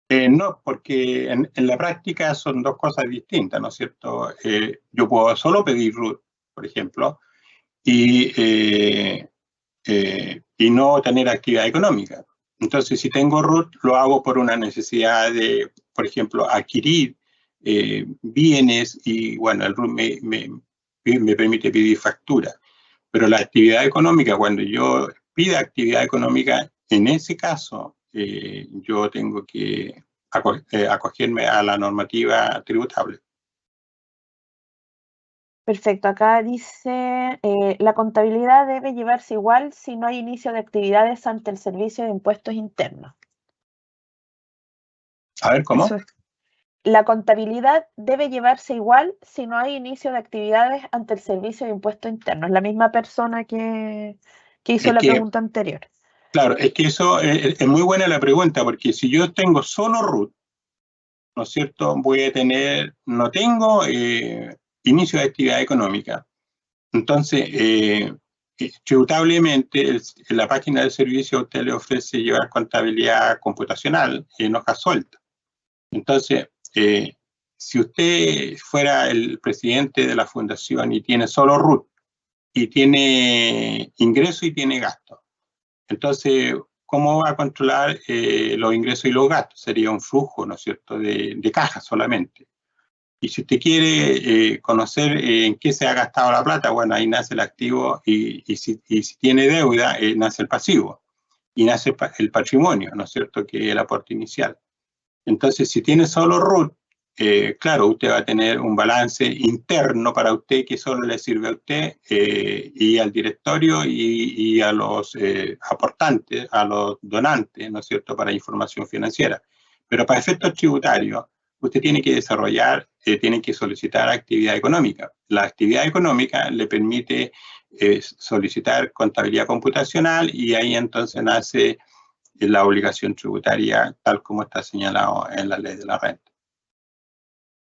No, porque en la práctica son dos cosas distintas, ¿no es cierto? Yo puedo solo pedir RUT, por ejemplo, y no tener actividad económica. Entonces, si tengo RUT, lo hago por una necesidad de, por ejemplo, adquirir bienes y, bueno, el RUT me permite pedir factura. Pero la actividad económica, cuando yo pida actividad económica, en ese caso, yo tengo que acogerme a la normativa tributable. Perfecto, acá dice, la contabilidad debe llevarse igual si no hay inicio de actividades ante el Servicio de Impuestos Internos. A ver, ¿cómo? Eso es. La contabilidad debe llevarse igual si no hay inicio de actividades ante el Servicio de Impuestos Internos. La misma persona que hizo la pregunta anterior. Claro, es que eso es muy buena la pregunta, porque si yo tengo solo RUT, ¿no es cierto?, voy a tener, no tengo inicio de actividad económica. Entonces, tributablemente, en la página del servicio usted le ofrece llevar contabilidad computacional en hoja suelta. Entonces, si usted fuera el presidente de la fundación y tiene solo RUT, y tiene ingreso y tiene gasto, entonces, ¿cómo va a controlar los ingresos y los gastos? Sería un flujo, ¿no es cierto?, de caja solamente. Y si usted quiere conocer en qué se ha gastado la plata, bueno, ahí nace el activo y si tiene deuda, nace el pasivo y nace el patrimonio, ¿no es cierto?, que es el aporte inicial. Entonces, si tiene solo RUT, claro, usted va a tener un balance interno para usted que solo le sirve a usted y al directorio y a los aportantes, a los donantes, ¿no es cierto?, para información financiera. Pero para efectos tributarios, usted tiene que desarrollar, tiene que solicitar actividad económica. La actividad económica le permite solicitar contabilidad computacional y ahí entonces nace la obligación tributaria tal como está señalado en la ley de la renta.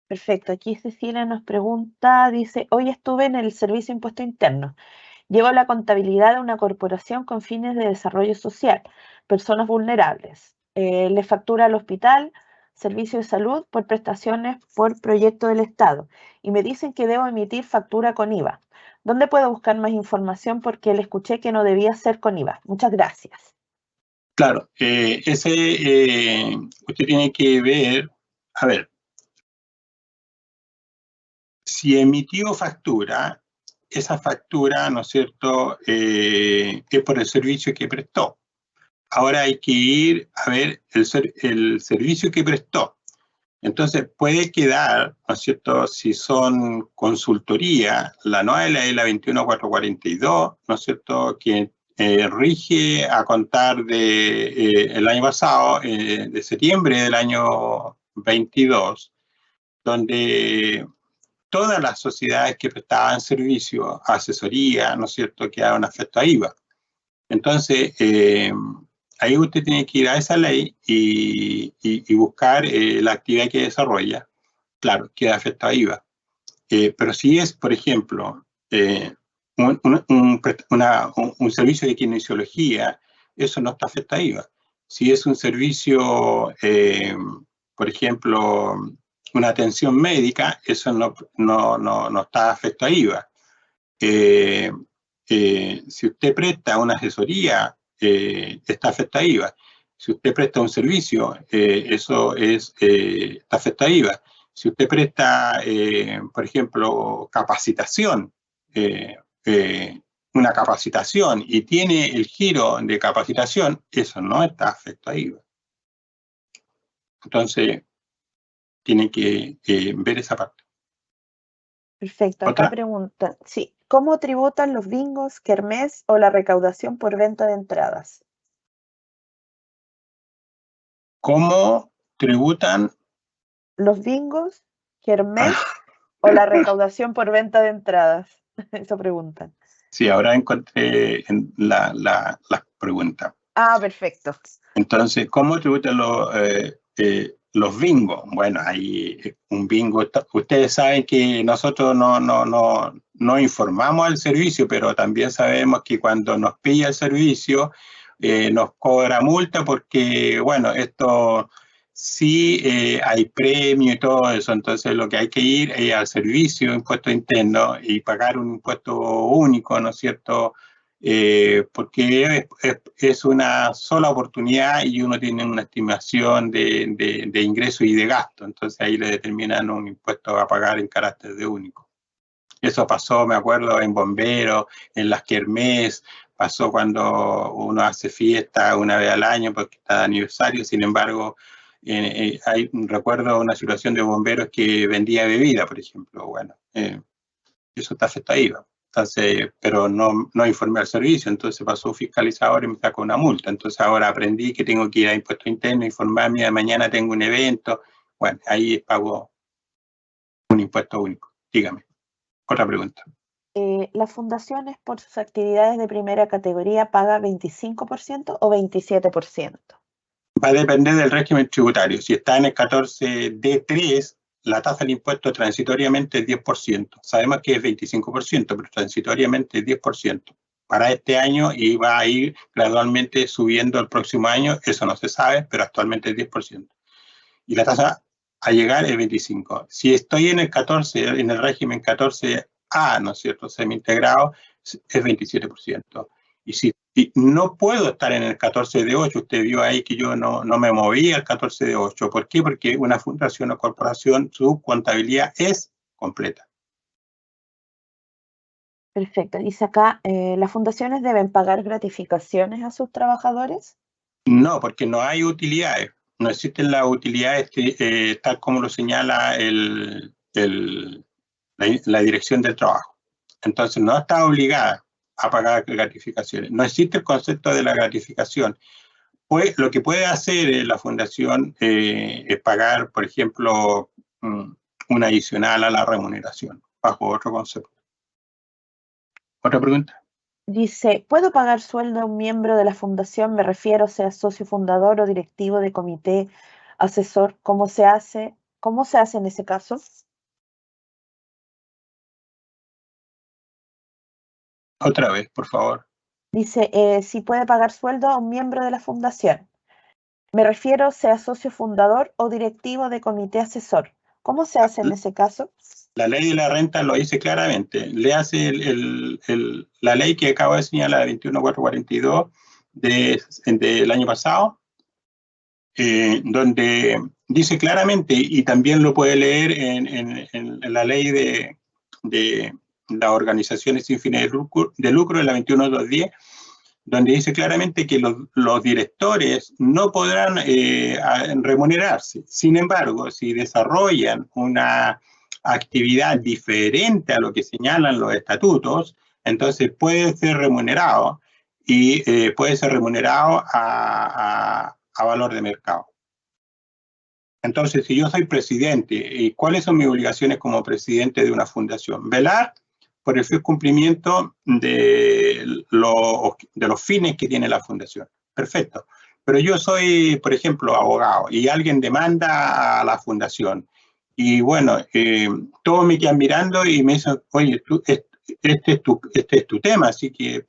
Perfecto, aquí Cecilia nos pregunta, dice, hoy estuve en el Servicio de Impuesto Interno. Llevo la contabilidad de una corporación con fines de desarrollo social, personas vulnerables. Le factura al hospital, servicio de salud por prestaciones por proyecto del Estado y me dicen que debo emitir factura con IVA. ¿Dónde puedo buscar más información? Porque le escuché que no debía ser con IVA. Muchas gracias. Claro, usted tiene que ver, a ver, si emitió factura, esa factura, ¿no es cierto?, es por el servicio que prestó. Ahora hay que ir a ver el servicio que prestó. Entonces puede quedar, ¿no es cierto?, si son consultoría, la nueva ley, la 21442, ¿no es cierto?, que rige a contar de el año pasado, de septiembre del año 22, donde todas las sociedades que prestaban servicio, asesoría, ¿no es cierto?, quedaron afecto a IVA. Entonces, ahí usted tiene que ir a esa ley y buscar la actividad que desarrolla. Claro, queda afecto a IVA. Pero si es, por ejemplo, un servicio de kinesiología, eso no está afecto a IVA. Si es un servicio, por ejemplo, una atención médica, eso no está afecto a IVA. Si usted presta una asesoría, está afecto a IVA. Si usted presta un servicio, eso está afecto a IVA. Si usted presta, por ejemplo, capacitación, una capacitación y tiene el giro de capacitación, eso no está afecto a IVA. Entonces, tienen que ver esa parte. Perfecto. Acá pregunta, sí, ¿cómo tributan los bingos, kermés o la recaudación por venta de entradas? ¿Cómo tributan? Los bingos, kermés o la recaudación por venta de entradas. Eso preguntan. Sí, ahora encontré la pregunta. Ah, perfecto. Entonces, ¿cómo tributan los bingos? Bueno, hay un bingo. Ustedes saben que nosotros no informamos al servicio, pero también sabemos que cuando nos pilla el servicio, nos cobra multa porque, bueno, esto sí hay premio y todo eso. Entonces, lo que hay que ir es al servicio de impuesto interno y pagar un impuesto único, ¿no es cierto? Porque es una sola oportunidad y uno tiene una estimación de ingreso y de gasto, entonces ahí le determinan un impuesto a pagar en carácter de único. Eso pasó, me acuerdo, en bomberos, en las kermés, pasó cuando uno hace fiesta una vez al año porque está de aniversario. Sin embargo, recuerdo una situación de bomberos que vendía bebida, por ejemplo. Bueno, eso está afectado a IVA. Entonces, pero no informé al servicio, entonces pasó un fiscalizador y me sacó una multa. Entonces ahora aprendí que tengo que ir a impuesto interno, informarme, de mañana tengo un evento. Bueno, ahí pago un impuesto único. Dígame. Otra pregunta. ¿Las fundaciones por sus actividades de primera categoría paga 25% o 27%? Va a depender del régimen tributario. Si está en el 14D3, la tasa del impuesto transitoriamente es 10%. Sabemos que es 25%, pero transitoriamente es 10% para este año y va a ir gradualmente subiendo el próximo año. Eso no se sabe, pero actualmente es 10%. Y la tasa a llegar es 25%. Si estoy en el 14, en el régimen 14A, ¿no es cierto?, semi-integrado, es 27%. Y si no puedo estar en el 14D8, usted vio ahí que yo no me moví al 14D8. ¿Por qué? Porque una fundación o corporación, su contabilidad es completa. Perfecto. Dice acá, ¿las fundaciones deben pagar gratificaciones a sus trabajadores? No, porque no hay utilidades. No existen las utilidades tal como lo señala la dirección del trabajo. Entonces no está obligada a pagar gratificaciones. No existe el concepto de la gratificación. Pues lo que puede hacer la fundación es pagar, por ejemplo, un adicional a la remuneración, bajo otro concepto. ¿Otra pregunta? Dice, ¿puedo pagar sueldo a un miembro de la fundación? Me refiero, sea socio fundador o directivo de comité asesor. ¿Cómo se hace en ese caso? Otra vez, por favor. Dice, si puede pagar sueldo a un miembro de la fundación. Me refiero, sea socio fundador o directivo de comité asesor. ¿Cómo se hace en ese caso? La ley de la renta lo dice claramente. Le hace la ley que acabo de señalar, 21442 del año pasado, donde dice claramente, y también lo puede leer en la ley de las organizaciones sin fines de lucro en la 21210, donde dice claramente que los directores no podrán remunerarse. Sin embargo, si desarrollan una actividad diferente a lo que señalan los estatutos, entonces puede ser remunerado y puede ser remunerado a valor de mercado. Entonces, si yo soy presidente, ¿cuáles son mis obligaciones como presidente de una fundación? Velar por el fiel cumplimiento de los fines que tiene la fundación. Perfecto. Pero yo soy, por ejemplo, abogado y alguien demanda a la fundación. Y bueno, todos me quedan mirando y me dicen, oye, este es tu tema, así que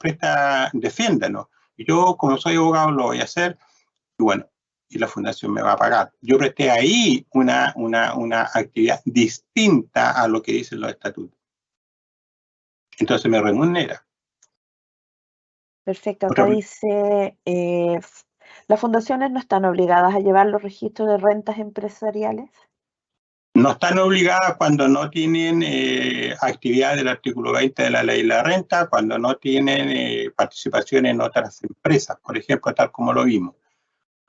defiéndanos. Y yo, como soy abogado, lo voy a hacer. Y bueno, y la fundación me va a pagar. Yo presté ahí una actividad distinta a lo que dicen los estatutos. Entonces me remunera. Perfecto, acá dice, las fundaciones no están obligadas a llevar los registros de rentas empresariales. No están obligadas cuando no tienen actividad del artículo 20 de la ley de la renta, cuando no tienen participación en otras empresas, por ejemplo, tal como lo vimos.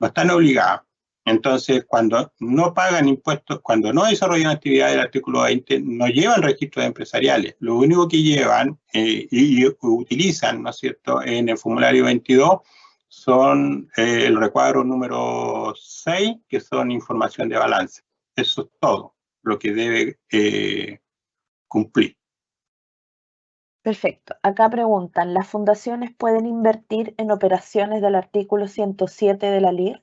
No están obligadas. Entonces, cuando no pagan impuestos, cuando no desarrollan actividad del artículo 20, no llevan registros empresariales. Lo único que llevan y utilizan, ¿no es cierto?, en el formulario 22 son el recuadro número 6, que son información de balance. Eso es todo lo que debe cumplir. Perfecto. Acá preguntan, ¿las fundaciones pueden invertir en operaciones del artículo 107 de la LIR?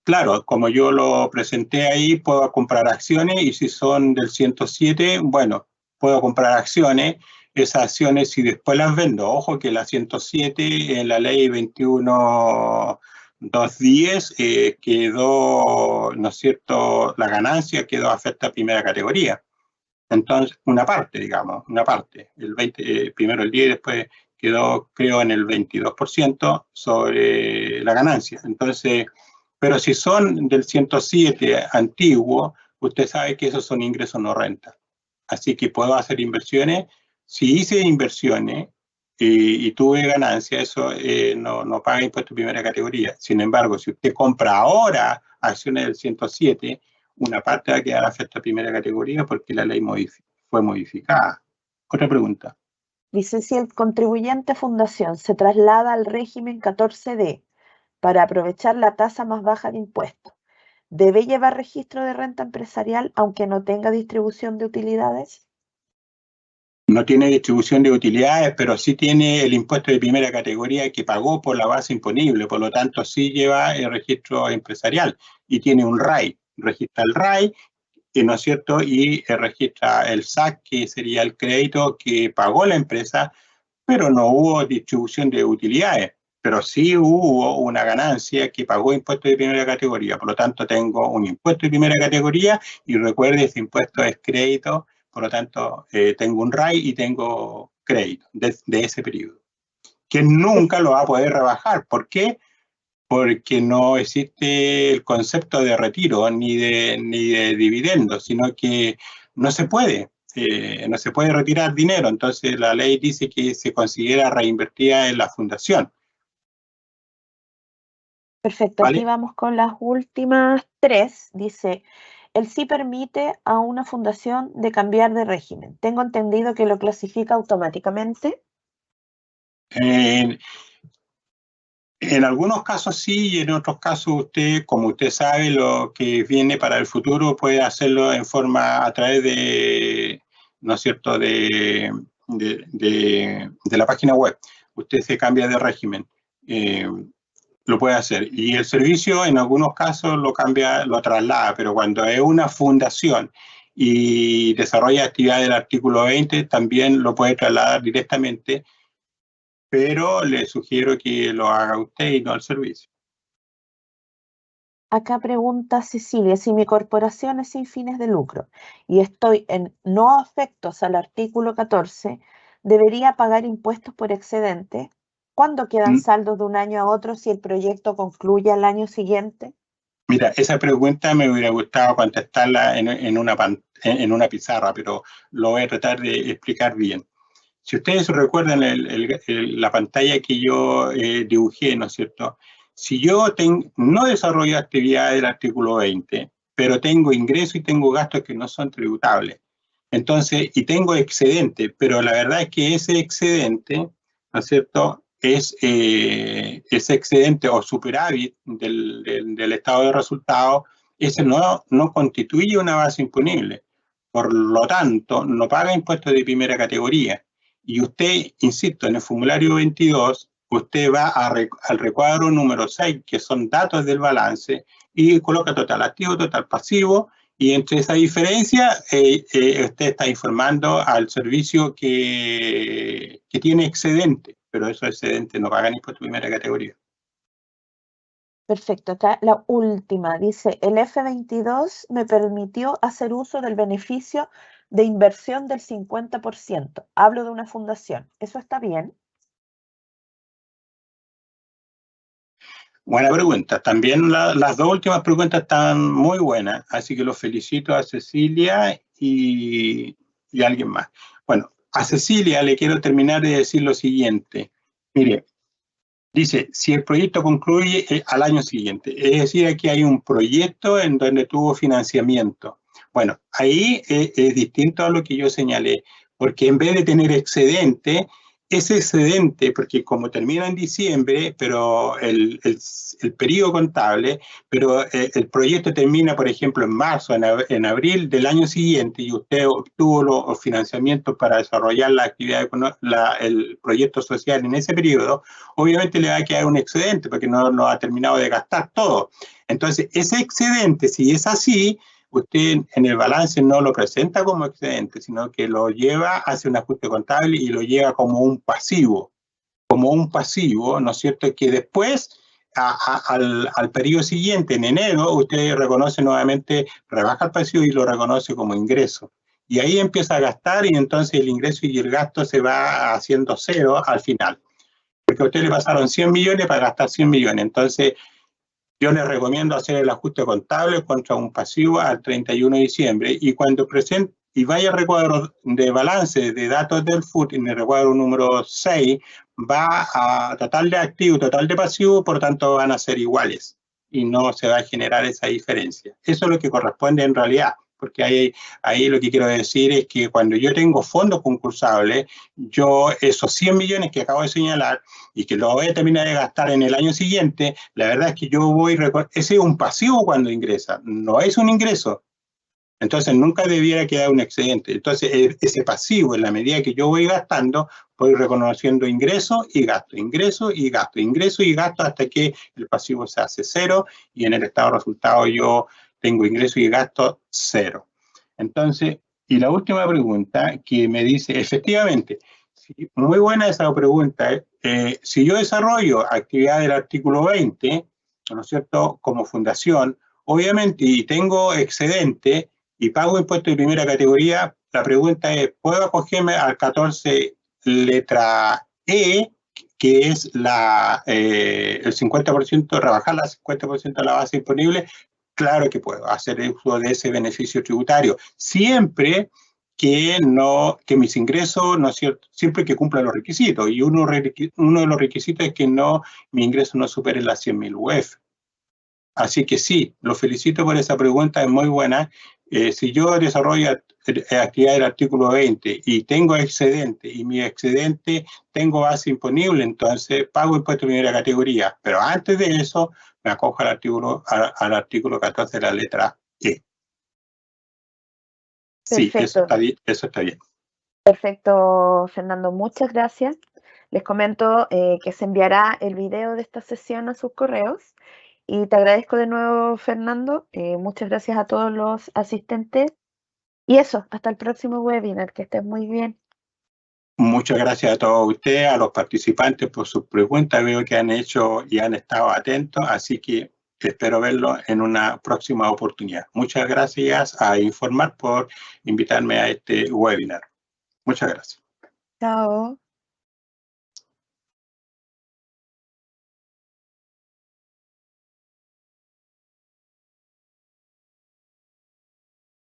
Claro, como yo lo presenté ahí, puedo comprar acciones y si son del 107, bueno, puedo comprar acciones. Esas acciones, si después las vendo, ojo que la 107 en la ley 21.210 quedó, ¿no es cierto?, la ganancia quedó afecta a primera categoría. Entonces, una parte, digamos, una parte. El 20, primero el 10 y después quedó, creo, en el 22% sobre la ganancia. Entonces, pero si son del 107 antiguo, usted sabe que esos son ingresos no renta. Así que puedo hacer inversiones. Si hice inversiones y tuve ganancia, eso no paga impuesto de primera categoría. Sin embargo, si usted compra ahora acciones del 107, una parte va a quedar afecta a primera categoría porque la ley fue modificada. Otra pregunta. Dice, si el contribuyente fundación se traslada al régimen 14D para aprovechar la tasa más baja de impuestos, ¿debe llevar registro de renta empresarial aunque no tenga distribución de utilidades? No tiene distribución de utilidades, pero sí tiene el impuesto de primera categoría que pagó por la base imponible, por lo tanto sí lleva el registro empresarial y tiene un RAI, registra el RAI, ¿no es cierto? Y registra el SAC, que sería el crédito que pagó la empresa, pero no hubo distribución de utilidades, pero sí hubo una ganancia que pagó impuesto de primera categoría, por lo tanto tengo un impuesto de primera categoría y recuerde, ese impuesto es crédito, por lo tanto tengo un RAI y tengo crédito de ese periodo, que nunca lo va a poder rebajar. ¿Por qué? Porque no existe el concepto de retiro ni de dividendo, sino que no se puede. No se puede retirar dinero, entonces la ley dice que se considera reinvertida en la fundación. Perfecto, ¿Vale? aquí vamos con las últimas tres. Dice, el sí permite a una fundación de cambiar de régimen. Tengo entendido que lo clasifica automáticamente. En algunos casos sí, y en otros casos usted, como usted sabe, lo que viene para el futuro puede hacerlo en forma a través de, ¿no es cierto?, de la página web. Usted se cambia de régimen, lo puede hacer. Y el servicio en algunos casos lo cambia, lo traslada, pero cuando es una fundación y desarrolla actividad del artículo 20, también lo puede trasladar directamente, pero le sugiero que lo haga usted y no el servicio. Acá pregunta Cecilia, si mi corporación es sin fines de lucro y estoy en no afectos al artículo 14, ¿debería pagar impuestos por excedente? ¿Cuándo quedan saldos de un año a otro si el proyecto concluye al año siguiente? Mira, esa pregunta me hubiera gustado contestarla en una pizarra, pero lo voy a tratar de explicar bien. Si ustedes recuerdan la pantalla que yo dibujé, ¿no es cierto? Si yo no desarrollo actividad del artículo 20, pero tengo ingresos y tengo gastos que no son tributables, entonces, y tengo excedente, pero la verdad es que ese excedente, ¿no es cierto?, ese excedente o superávit del estado de resultados, ese no constituye una base imponible. Por lo tanto, no paga impuestos de primera categoría. Y usted, insisto, en el formulario 22, usted va al recuadro número 6, que son datos del balance, y coloca total activo, total pasivo, y entre esa diferencia, usted está informando al servicio que tiene excedente, pero esos excedentes no pagan impuestos de primera categoría. Perfecto, acá la última dice, el F22 me permitió hacer uso del beneficio de inversión del 50%. Hablo de una fundación. ¿Eso está bien? Buena pregunta. También las dos últimas preguntas están muy buenas, así que los felicito a Cecilia y a alguien más. Bueno, a Cecilia le quiero terminar de decir lo siguiente. Mire, dice, si el proyecto concluye al año siguiente, es decir, aquí hay un proyecto en donde tuvo financiamiento. Bueno, ahí es distinto a lo que yo señalé, porque en vez de tener excedente, ese excedente, porque como termina en diciembre, pero el periodo contable, pero el proyecto termina, por ejemplo, en marzo, en abril del año siguiente, y usted obtuvo los financiamientos para desarrollar la actividad, el proyecto social en ese periodo, obviamente le va a quedar un excedente, porque no ha terminado de gastar todo. Entonces, ese excedente, si es así, usted en el balance no lo presenta como excedente, sino que lo lleva, hace un ajuste contable y lo lleva como un pasivo, ¿no es cierto? Que después, al periodo siguiente, en enero, usted reconoce nuevamente, rebaja el pasivo y lo reconoce como ingreso. Y ahí empieza a gastar y entonces el ingreso y el gasto se va haciendo cero al final. Porque a usted le pasaron 100 millones para gastar 100 millones. Entonces, yo les recomiendo hacer el ajuste contable contra un pasivo al 31 de diciembre y cuando presente y vaya al recuadro de balance de datos del FUT, en el recuadro número 6, va a total de activo, total de pasivo, por tanto van a ser iguales y no se va a generar esa diferencia. Eso es lo que corresponde en realidad, porque ahí lo que quiero decir es que cuando yo tengo fondos concursables, yo esos 100 millones que acabo de señalar, y que lo voy a terminar de gastar en el año siguiente, la verdad es que yo ese es un pasivo cuando ingresa, no es un ingreso. Entonces nunca debiera quedar un excedente. Entonces ese pasivo, en la medida que yo voy gastando, voy reconociendo ingreso y gasto, ingreso y gasto, ingreso y gasto hasta que el pasivo se hace cero y en el estado de resultado yo tengo ingreso y gasto cero. Entonces, y la última pregunta que me dice, efectivamente, muy buena esa pregunta. Si yo desarrollo actividad del artículo 20, ¿no es cierto?, como fundación, obviamente, y tengo excedente y pago impuesto de primera categoría, la pregunta es, ¿puedo acogerme al 14 letra E, que es el 50%, rebajar el 50% de la base disponible? Claro que puedo hacer uso de ese beneficio tributario, siempre que mis ingresos, ¿no es cierto?, siempre que cumplan los requisitos, y uno de los requisitos es que mi ingreso no supere las 100.000 UF. Así que sí, lo felicito por esa pregunta, es muy buena. Si yo desarrollo actividad del artículo 20 y tengo excedente, y mi excedente tengo base imponible, entonces pago impuesto de primera categoría, pero antes de eso me acojo al artículo 14 de la letra E. Sí, Perfecto. Eso está bien. Perfecto, Fernando, muchas gracias. Les comento que se enviará el video de esta sesión a sus correos y te agradezco de nuevo, Fernando. Muchas gracias a todos los asistentes. Y eso, hasta el próximo webinar, que estés muy bien. Muchas gracias a todos ustedes, a los participantes por sus preguntas. Veo que han hecho y han estado atentos, así que espero verlo en una próxima oportunidad. Muchas gracias a Informar por invitarme a este webinar. Muchas gracias. Chao.